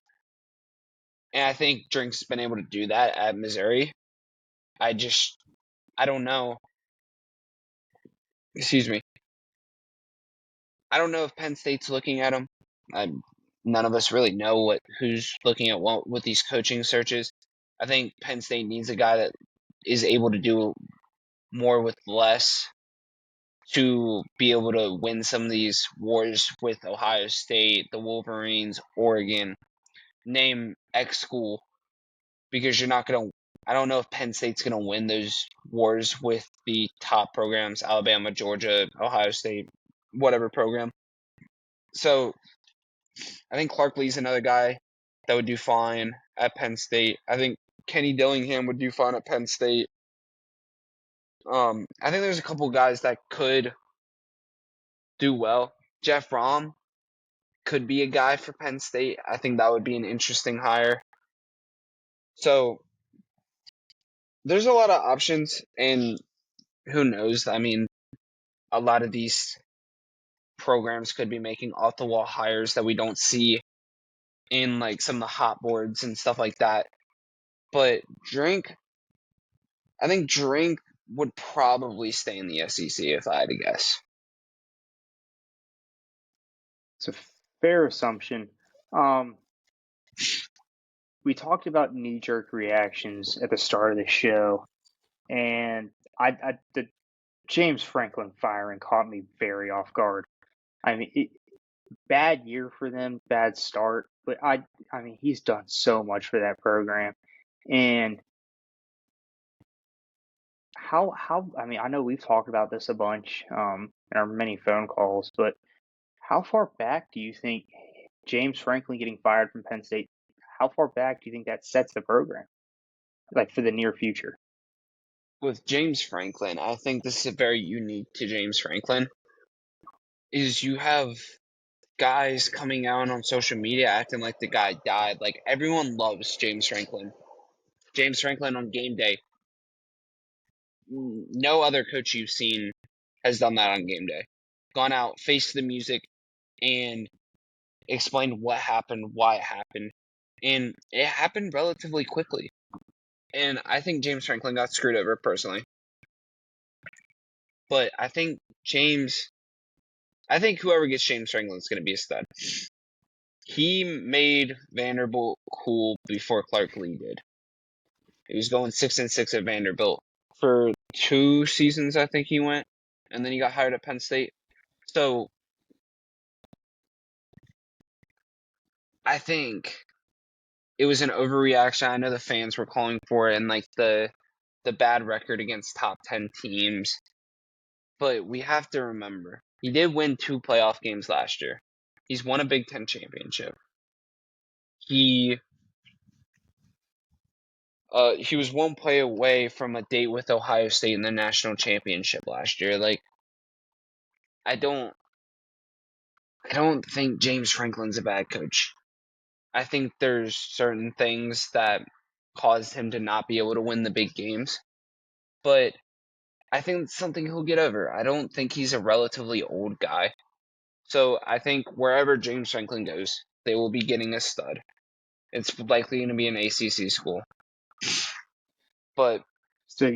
And I think Drink's been able to do that at Missouri. I don't know. Excuse me. I don't know if Penn State's looking at him. None of us really know who's looking at what with these coaching searches. I think Penn State needs a guy that is able to do more with less to be able to win some of these wars with Ohio State, the Wolverines, Oregon, name X school, because you're not going to. I don't know if Penn State's going to win those wars with the top programs, Alabama, Georgia, Ohio State, whatever program. So I think Clark Lee's another guy that would do fine at Penn State. I think Kenny Dillingham would do fine at Penn State. I think there's a couple guys that could do well. Jeff Rom could be a guy for Penn State. I think that would be an interesting hire. So there's a lot of options, and who knows? I mean, a lot of these programs could be making off the wall hires that we don't see in like some of the hot boards and stuff like that. But I think Drink would probably stay in the SEC if I had to guess. it's a fair assumption. We talked about knee-jerk reactions at the start of the show, and the James Franklin firing caught me very off guard. I mean, bad year for them, bad start, but I mean, he's done so much for that program, and I mean, I know we've talked about this a bunch in our many phone calls, but how far back do you think James Franklin getting fired from Penn State? How far back do you think that sets the program, like for the near future? With James Franklin, I think this is very unique to James Franklin, is you have guys coming out on social media acting like the guy died. Like, everyone loves James Franklin. James Franklin on game day. No other coach you've seen has done that on game day. Gone out, faced the music, and explained what happened, why it happened. And it happened relatively quickly. And I think James Franklin got screwed over personally. But I think whoever gets James Franklin is going to be a stud. He made Vanderbilt cool before Clark Lee did. He was going 6-6 at Vanderbilt for 2 seasons, I think he went, and then he got hired at Penn State. So I think it was an overreaction. I know the fans were calling for it, and like the bad record against top 10 teams. But we have to remember, he did win 2 playoff games last year. He's won a Big Ten championship. He was 1 play away from a date with Ohio State in the national championship last year. Like, I don't think James Franklin's a bad coach. I think there's certain things that caused him to not be able to win the big games, but I think it's something he'll get over. I don't think he's a relatively old guy. So I think wherever James Franklin goes, they will be getting a stud. It's likely going to be an ACC school. But So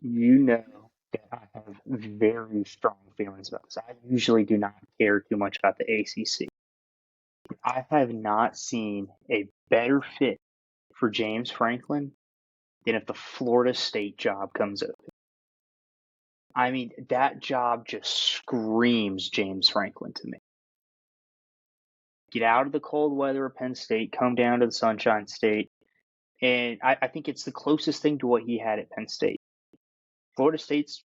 you know that I have very strong feelings about this. I usually do not care too much about the ACC. I have not seen a better fit for James Franklin than if the Florida State job comes open. I mean, that job just screams James Franklin to me. Get out of the cold weather of Penn State, come down to the Sunshine State, and I think it's the closest thing to what he had at Penn State. Florida State's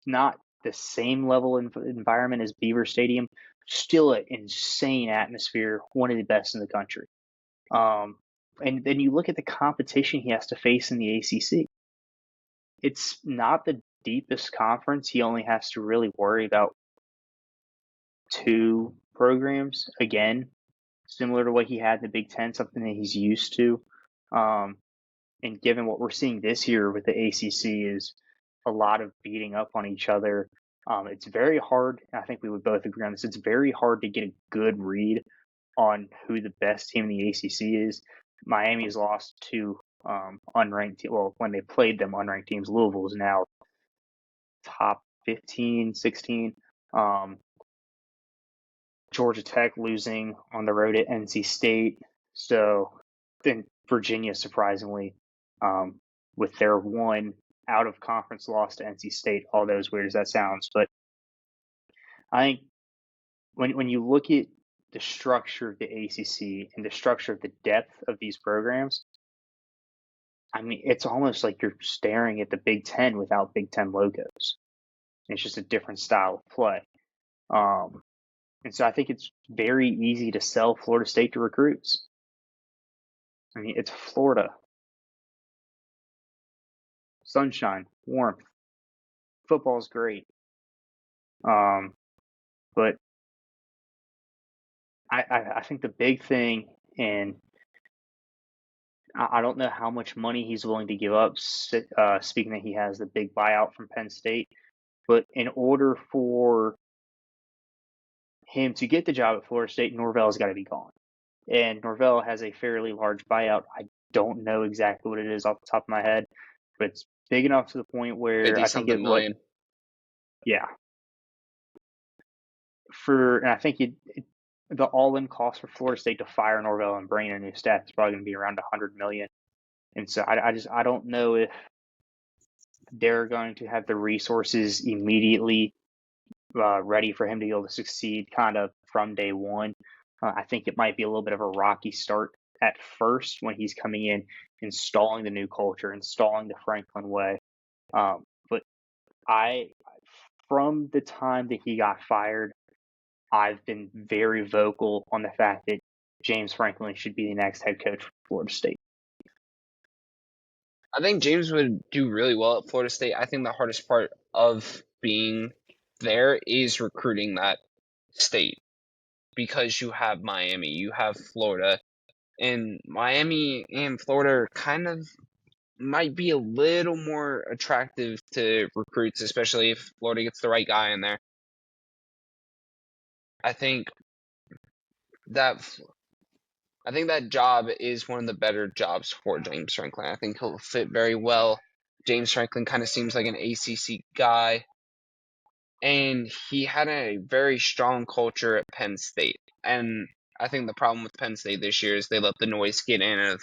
not the same level of environment as Beaver Stadium, still an insane atmosphere, one of the best in the country. And then you look at the competition he has to face in the ACC. It's not the deepest conference. He only has to really worry about two programs, again, similar to what he had in the Big Ten, something that he's used to. And given what we're seeing this year with the ACC is a lot of beating up on each other. It's very hard. I think we would both agree on this. It's very hard to get a good read on who the best team in the ACC is. Miami's lost to unranked. Well, when they played them, unranked teams. Louisville is now top 15, 16. Georgia Tech losing on the road at NC State. So then Virginia, surprisingly, with their one out of conference loss to NC State, although as weird as that sounds. But I think when you look at the structure of the ACC and the structure of the depth of these programs, I mean, it's almost like you're staring at the Big Ten without Big Ten logos. It's just a different style of play. And so I think it's very easy to sell Florida State to recruits. I mean, it's Florida. Sunshine, warmth, football's great. But I think the big thing, and I don't know how much money he's willing to give up, speaking that he has the big buyout from Penn State, but in order for him to get the job at Florida State, Norvell's got to be gone. And Norvell has a fairly large buyout. I don't know exactly what it is off the top of my head, but it's big enough to the point where 50 I think something million. Yeah. And I think the all-in cost for Florida State to fire Norvell and bring in a new staff is probably going to be around $100 million. And so I don't know if they're going to have the resources immediately ready for him to be able to succeed kind of from day one. I think it might be a little bit of a rocky start at first when he's coming in, installing the new culture, installing the Franklin way. But from the time that he got fired, I've been very vocal on the fact that James Franklin should be the next head coach for Florida State. I think James would do really well at Florida State. I think the hardest part of being there is recruiting that state, because you have Miami, you have Florida, and Miami and Florida kind of might be a little more attractive to recruits, especially if Florida gets the right guy in there. I think that job is one of the better jobs for James Franklin. I think he'll fit very well. James Franklin kind of seems like an ACC guy, and he had a very strong culture at Penn State. And I think the problem with Penn State this year is they let the noise get in of,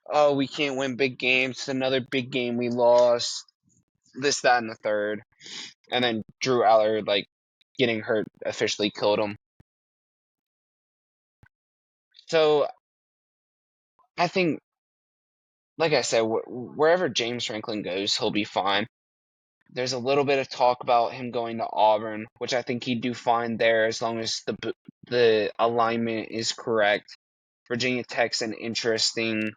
oh, we can't win big games. It's another big game we lost. This, that, and the third. And then Drew Allard, getting hurt officially killed him. So I think, like I said, wherever James Franklin goes, he'll be fine. There's a little bit of talk about him going to Auburn, which I think he'd do fine there as long as the alignment is correct. Virginia Tech's an interesting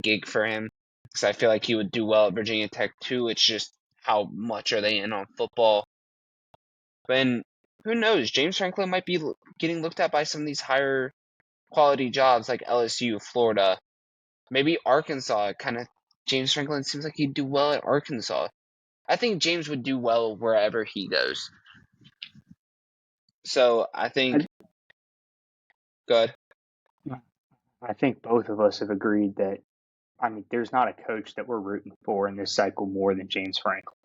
gig for him, because I feel like he would do well at Virginia Tech too. It's just how much are they in on football? And who knows? James Franklin might be getting looked at by some of these higher quality jobs like LSU, Florida, maybe Arkansas. James Franklin seems like he'd do well at Arkansas. I think James would do well wherever he goes. So I think Good. I think both of us have agreed that, I mean, there's not a coach that we're rooting for in this cycle more than James Franklin.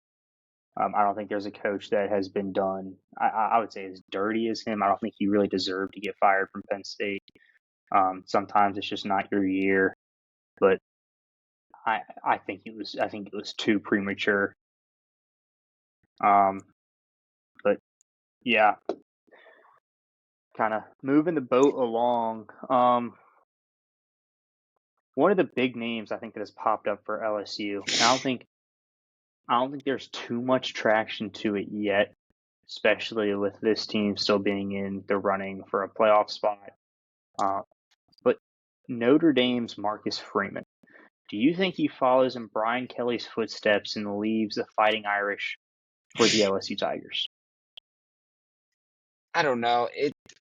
I don't think there's a coach that has been done, I would say, as dirty as him. I don't think he really deserved to get fired from Penn State. Sometimes it's just not your year, but I think it was too premature. But yeah, kind of moving the boat along. One of the big names I think that has popped up for LSU, and I don't think there's too much traction to it yet, especially with this team still being in the running for a playoff spot. Uh, but Notre Dame's Marcus Freeman. Do you think he follows in Brian Kelly's footsteps and leaves the Fighting Irish for the LSU Tigers? I don't know.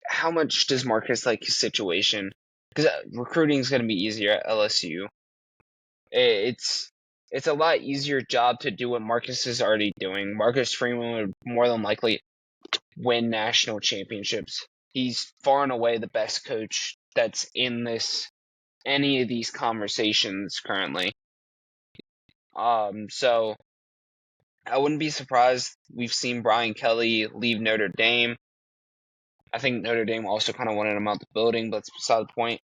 How much does Marcus like his situation? Because recruiting is going to be easier at LSU. It's it's a lot easier job to do what Marcus is already doing. Marcus Freeman would more than likely win national championships. He's far and away the best coach that's in any of these conversations currently. So I wouldn't be surprised we've seen Brian Kelly leave Notre Dame. I think Notre Dame also kind of wanted him out the building, but that's beside the point.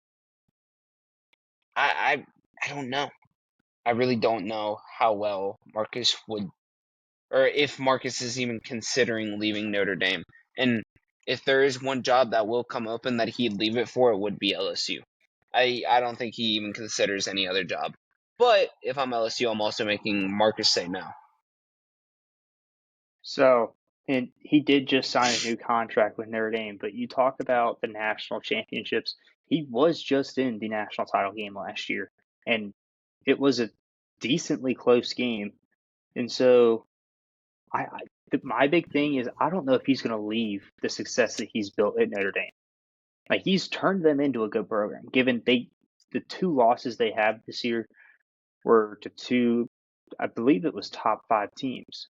I don't know. I really don't know how well Marcus would, or if Marcus is even considering leaving Notre Dame. And if there is one job that will come open that he'd leave it for, it would be LSU. I don't think he even considers any other job. But if I'm LSU, I'm also making Marcus say no. So, and he did just sign a new contract with Notre Dame, but you talk about the national championships. He was just in the national title game last year, and it was a decently close game. And so, my big thing is I don't know if he's going to leave the success that he's built at Notre Dame. Like he's turned them into a good program. Given the two losses they have this year were to two, I believe it was top five teams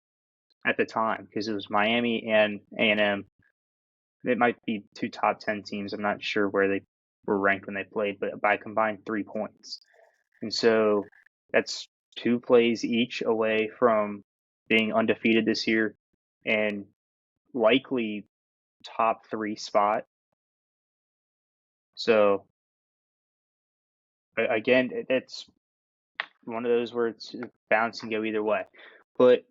at the time because it was Miami and A&M. It might be two top 10 teams. I'm not sure where they were ranked when they played, but by combined 3 points. And so that's two plays each away from being undefeated this year and likely top three spot. So again, it's one of those where it's bounce and go either way. But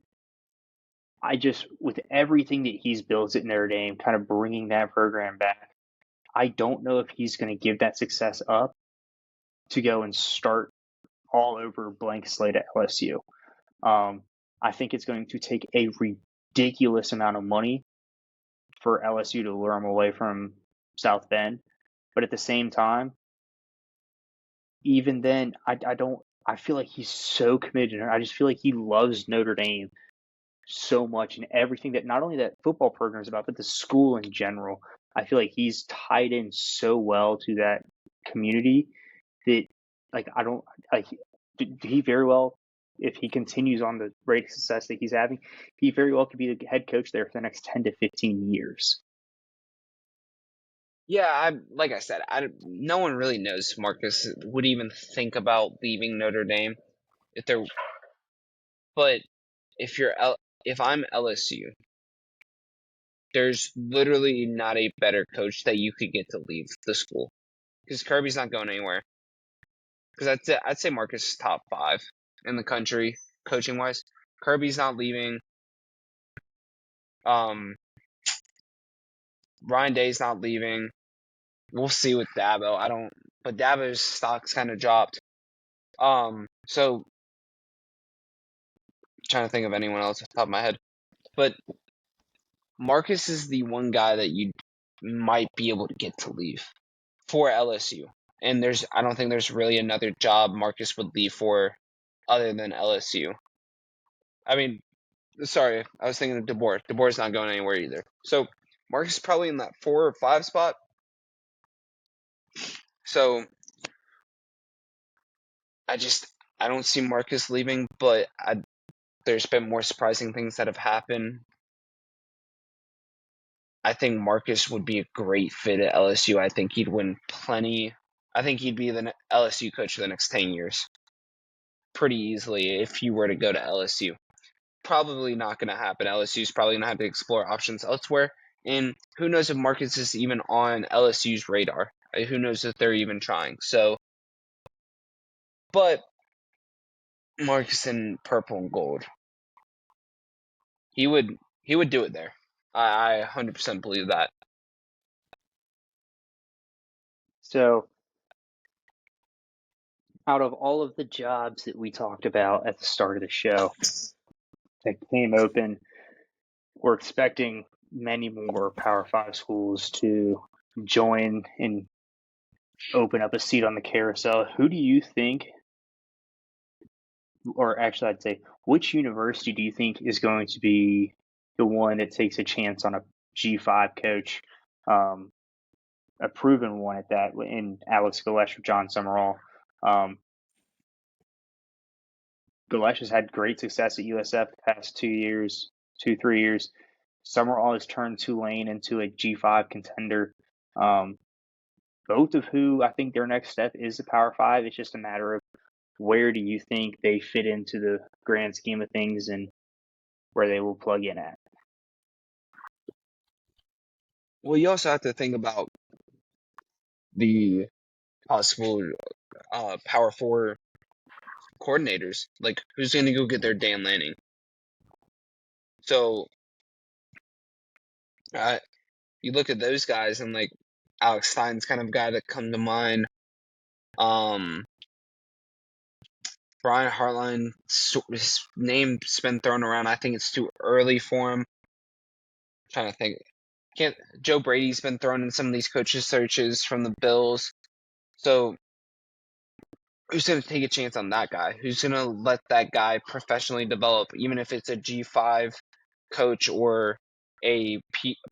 I just, with everything that he's built at Notre Dame, kind of bringing that program back, I don't know if he's going to give that success up to go and start all over blank slate at LSU. I think it's going to take a ridiculous amount of money for LSU to lure him away from South Bend. But at the same time, even then, I feel like he's so committed. I just feel like he loves Notre Dame so much and everything that not only that football program is about, but the school in general. I feel like he's tied in so well to that community that, like, I don't like he very well, if he continues on the rate of success that he's having, he very well could be the head coach there for the next 10 to 15 years. Yeah, like I said, no one really knows if Marcus would even think about leaving Notre Dame if they're. But if I'm LSU, there's literally not a better coach that you could get to leave the school because Kirby's not going anywhere. Because I'd say Marcus is top 5 in the country coaching wise. Kirby's not leaving. Um, Ryan Day's not leaving. We'll see with Dabo. But Dabo's stock's kind of dropped. So trying to think of anyone else off the top of my head, but Marcus is the one guy that you might be able to get to leave for LSU. And I don't think there's really another job Marcus would leave for other than LSU. I mean, sorry, I was thinking of DeBoer. DeBoer's not going anywhere either. So Marcus is probably in that 4 or 5 spot. So I don't see Marcus leaving, but there's been more surprising things that have happened. I think Marcus would be a great fit at LSU. I think he'd win plenty. I think he'd be the LSU coach for the next 10 years pretty easily if you were to go to LSU. Probably not going to happen. LSU's probably going to have to explore options elsewhere. And who knows if Marcus is even on LSU's radar? Who knows if they're even trying? So, but Marcus in purple and gold, he would do it there. I 100% believe that. So, out of all of the jobs that we talked about at the start of the show that came open, we're expecting many more Power Five schools to join and open up a seat on the carousel. Who do you think, or actually, I'd say, which university do you think is going to be the one that takes a chance on a G5 coach, a proven one at that, in Alex Galesh or John Summerall? Galesh has had great success at USF the past 2 years, 3 years. Summerall has turned Tulane into a G5 contender. Both of who I think their next step is the Power Five. It's just a matter of where do you think they fit into the grand scheme of things and where they will plug in at. Well, you also have to think about the possible Power Four coordinators. Like, who's going to go get their Dan Lanning? So, you look at those guys, and like Alex Stein's kind of guy that come to mind. Brian Hartline, his name's been thrown around. I think it's too early for him. I'm trying to think. Joe Brady's been thrown in some of these coaches searches from the Bills. So who's going to take a chance on that guy? Who's going to let that guy professionally develop, even if it's a G5 coach or a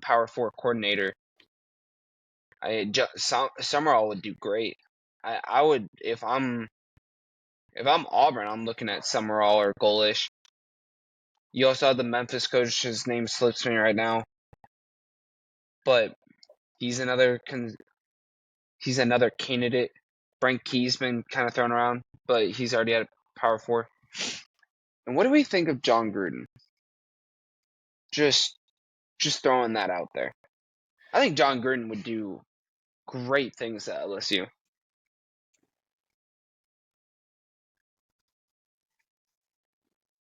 Power 4 coordinator? Summerall would do great. I would, if I'm Auburn, I'm looking at Summerall or Golish. You also have the Memphis coach. His name slips me right now, but he's another candidate. Frank Key's been kind of thrown around, but he's already at Power 4. And what do we think of John Gruden? Just throwing that out there. I think John Gruden would do great things at LSU.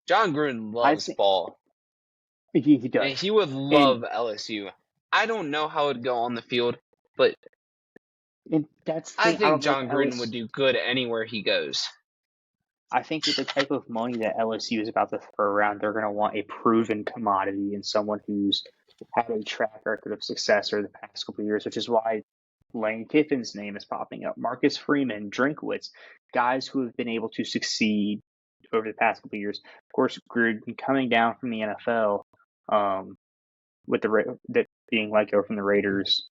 John Gruden I loves think ball, he and does. he would And love LSU. I don't know how it'd go on the field, but that's the I thing. I think don't know if John Gruden would LSU. do good anywhere he goes. I think with the type of money that LSU is about to throw around, they're going to want a proven commodity and someone who's had a track record of success over the past couple of years, which is why Lane Kiffin's name is popping up. Marcus Freeman, Drinkwitz, guys who have been able to succeed over the past couple of years. Of course, Gruden coming down from the NFL, with that being let go from the Raiders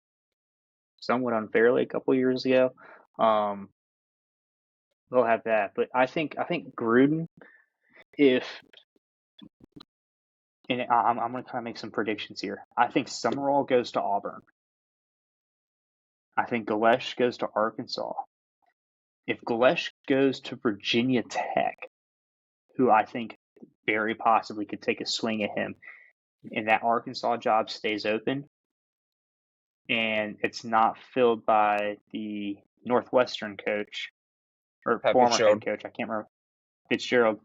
somewhat unfairly a couple of years ago. Um, they'll have that, but I think Gruden, if and I'm going to kind of make some predictions here. I think Summerall goes to Auburn. I think Galesh goes to Arkansas. If Galesh goes to Virginia Tech, who I think very possibly could take a swing at him, and that Arkansas job stays open, and it's not filled by the Northwestern coach or Pat former head Fitzgerald. coach, I can't remember, Fitzgerald,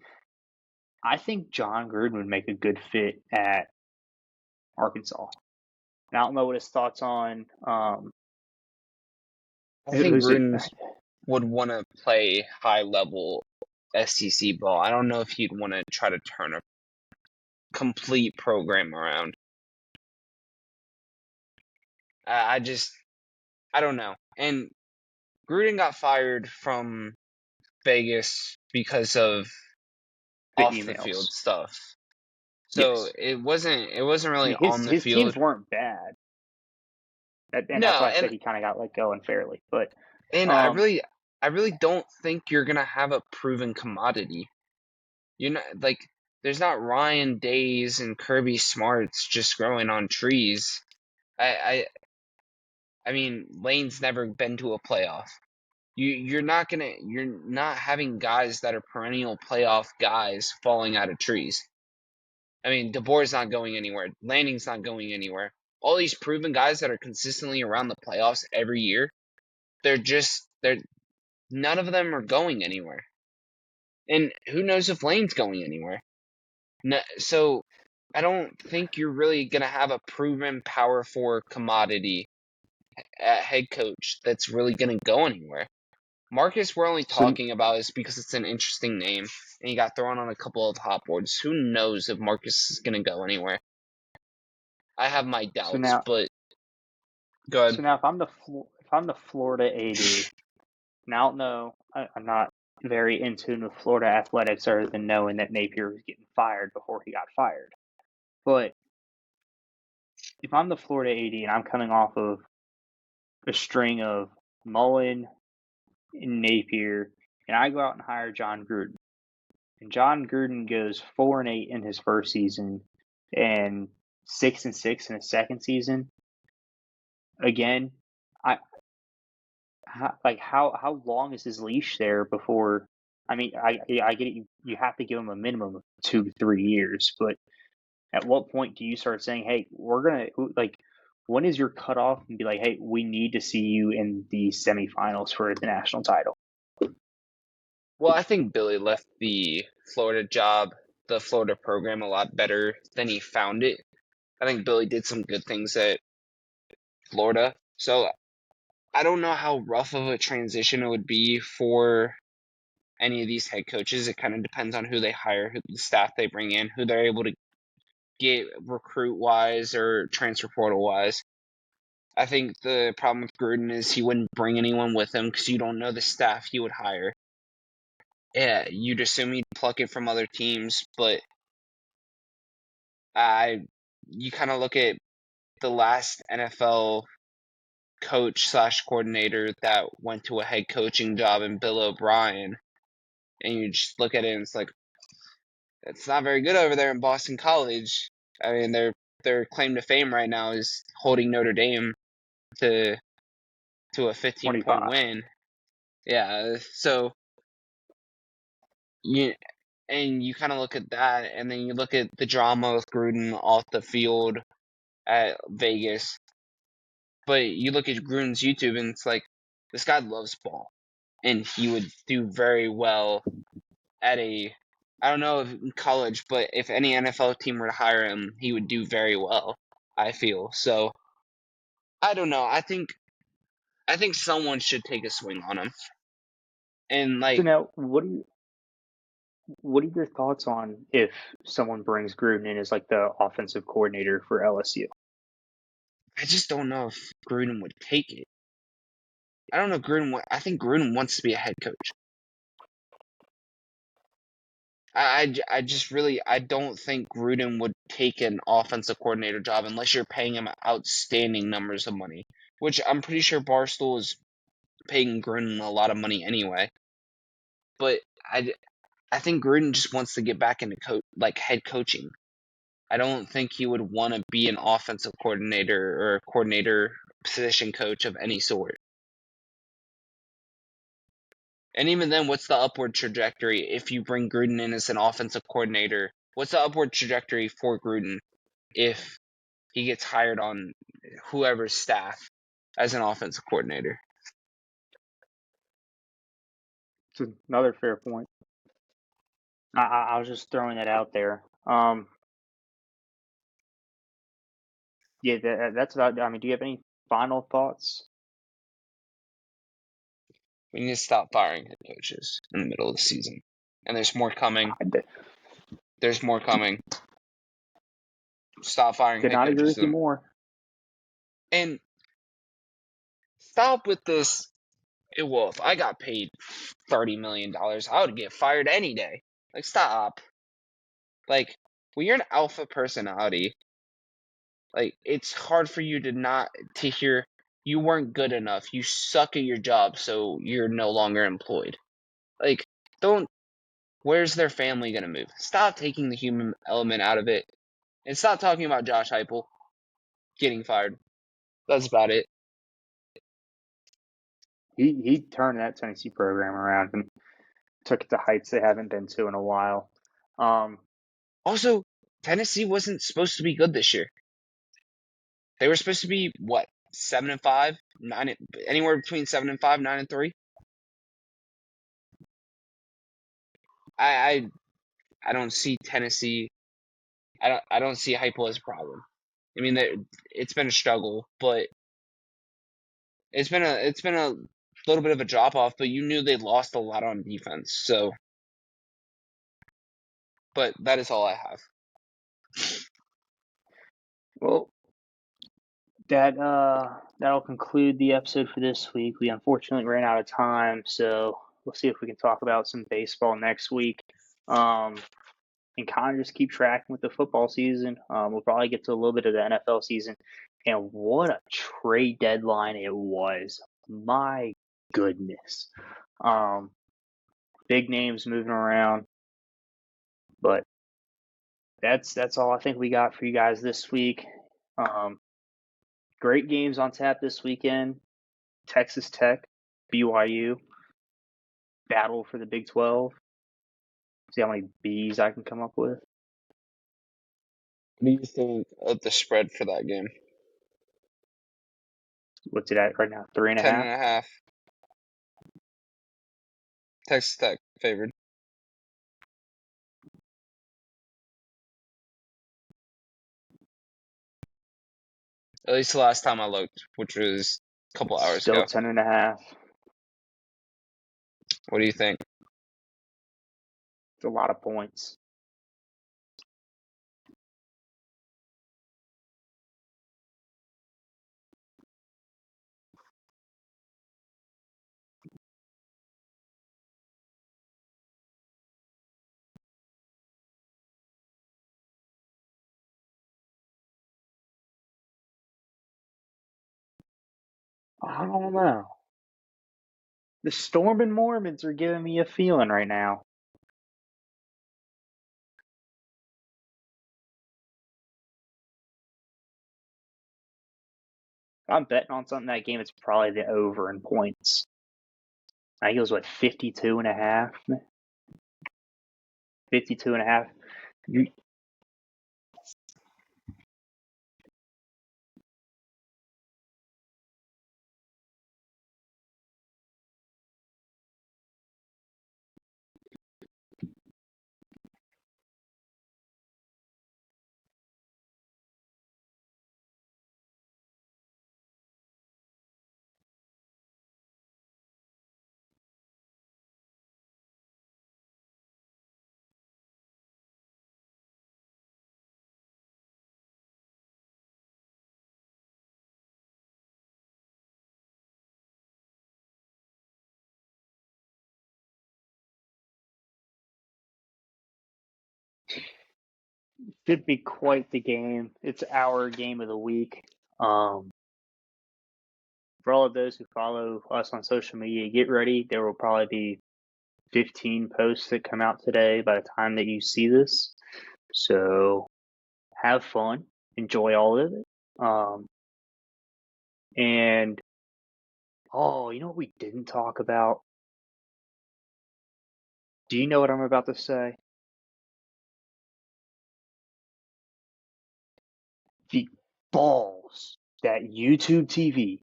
I think John Gruden would make a good fit at Arkansas. And I don't know what his thoughts on I think who's it? Gruden would want to play high level SEC ball. I don't know if he'd want to try to turn a complete program around. I don't know. And Gruden got fired from Vegas because of The off the field emails. stuff. So Yes. it wasn't I really mean, on the his teams field. weren't bad, and that's No, why I said he kind of got let go unfairly. But and um, I really don't think you're gonna have a proven commodity. You're not like there's not Ryan Days and Kirby Smarts just growing on trees I mean, Lane's never been to a playoff. You're not having guys that are perennial playoff guys falling out of trees. I mean, DeBoer's not going anywhere. Lanning's not going anywhere. All these proven guys that are consistently around the playoffs every year, they're none of them are going anywhere. And who knows if Lane's going anywhere? No, so I don't think you're really gonna have a proven power forward commodity at head coach that's really gonna go anywhere. Marcus, we're only So talking about is because it's an interesting name, and he got thrown on a couple of hot boards. Who knows if Marcus is gonna go anywhere? I have my so doubts, now but go ahead. so now if I'm the Florida AD, now I don't know, I'm not very in tune with Florida athletics other than knowing that Napier was getting fired before he got fired. But if I'm the Florida AD and I'm coming off of a string of Mullen and Napier, and I go out and hire John Gruden, and John Gruden goes 4-8 in his first season and 6-6 in his second season. Again, I how long is his leash there before? I mean, I get it. You have to give him a minimum of 2 3 years, but at what point do you start saying, "Hey, we're gonna like"? When is your cutoff and be like, "Hey, we need to see you in the semifinals for the national title"? Well, I think Billy left the Florida program, a lot better than he found it. I think Billy did some good things at Florida. So I don't know how rough of a transition it would be for any of these head coaches. It kind of depends on who they hire, who the staff they bring in, who they're able to get recruit wise or transfer portal wise. I think the problem with Gruden is he wouldn't bring anyone with him because you don't know the staff he would hire. Yeah, you'd assume he'd pluck it from other teams, but I you kind of look at the last NFL coach slash coordinator that went to a head coaching job in Bill O'Brien, and you just look at it and it's like it's not very good over there in Boston College. I mean, their claim to fame right now is holding Notre Dame to a 15-point 25. win. Yeah, so you and you kind of look at that, and then you look at the drama with Gruden off the field at Vegas. But you look at Gruden's YouTube, and it's like this guy loves ball, and he would do very well at I don't know if in college, but if any NFL team were to hire him, he would do very well. I feel so. I don't know. I think someone should take a swing on him, and So like now, what are your thoughts on if someone brings Gruden in as like the offensive coordinator for LSU? I just don't know if Gruden would take it. I don't know Gruden. I think Gruden wants to be a head coach. I just really I don't think Gruden would take an offensive coordinator job unless you're paying him outstanding numbers of money, which I'm pretty sure Barstool is paying Gruden a lot of money anyway. But I think Gruden just wants to get back into head coaching. I don't think he would want to be an offensive coordinator or a coordinator position coach of any sort. And even then, what's the upward trajectory if you bring Gruden in as an offensive coordinator? What's the upward trajectory for Gruden if he gets hired on whoever's staff as an offensive coordinator? It's another fair point. I was just throwing that out there. Yeah, that's about. I mean, do you have any final thoughts? We need to stop firing head coaches in the middle of the season. And there's more coming. I There's more coming. Stop firing could head not agree coaches. with you more. And stop with this. Well, if I got paid $30 million, I would get fired any day. Like, stop. Like, when you're an alpha personality, like, it's hard for you to hear you weren't good enough. You suck at your job, so you're no longer employed. Like, don't. Where's their family gonna move? Stop taking the human element out of it, and stop talking about Josh Heupel getting fired. That's about it. He turned that Tennessee program around and took it to heights they haven't been to in a while. Also, Tennessee wasn't supposed to be good this year. They were supposed to be what, 7-5, 9, anywhere between 7-5, 9-3. I don't see Tennessee. I don't see Heupel as a problem. I mean, it's been a struggle, but it's been a little bit of a drop off. But you knew they lost a lot on defense. So, but that is all I have. Well, that'll conclude the episode for this week. We unfortunately ran out of time, so we'll see if we can talk about some baseball next week. And kind of just keep tracking with the football season. We'll probably get to a little bit of the NFL season. And what a trade deadline it was. My goodness. Big names moving around. But that's all I think we got for you guys this week. Great games on tap this weekend. Texas Tech, BYU, battle for the Big 12. See how many B's I can come up with. What do you think of the spread for that game? What's it at right now? 3.5? 10.5. Texas Tech favored. At least the last time I looked, which was a couple hours Still ago. 10.5. What do you think? It's a lot of points. I don't know. The Stormin' Mormons are giving me a feeling right now. If I'm betting on something that game, it's probably the over in points. I think it was, 52.5? 52.5. Should be quite the game. It's our game of the week. For all of those who follow us on social media, get ready. There will probably be 15 posts that come out today by the time that you see this. So have fun, enjoy all of it. And you know what we didn't talk about? Do you know what I'm about to say? The balls that YouTube TV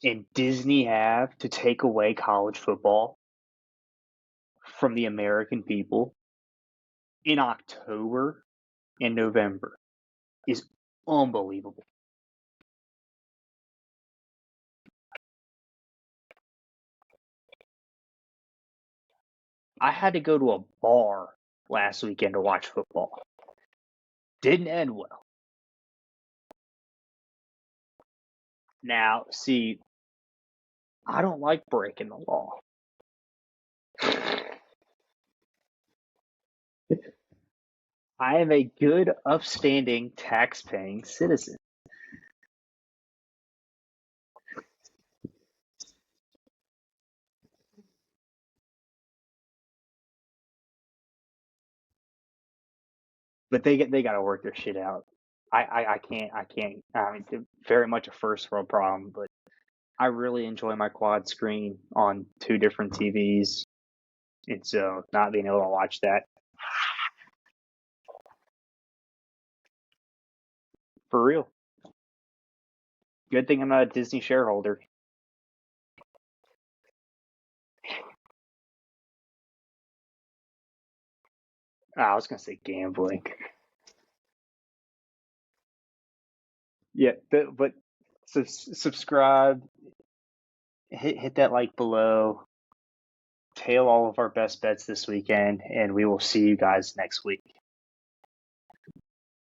and Disney have to take away college football from the American people in October and November is unbelievable. I had to go to a bar last weekend to watch football. Didn't end well. Now, see, I don't like breaking the law. I am a good, upstanding, tax-paying citizen. But they got to work their shit out. I can't. I mean, very much a first world problem, but I really enjoy my quad screen on two different TVs, and so not being able to watch that for real. Good thing I'm not a Disney shareholder. I was gonna say gambling. Yeah, but subscribe, hit that like below, tail all of our best bets this weekend, and we will see you guys next week.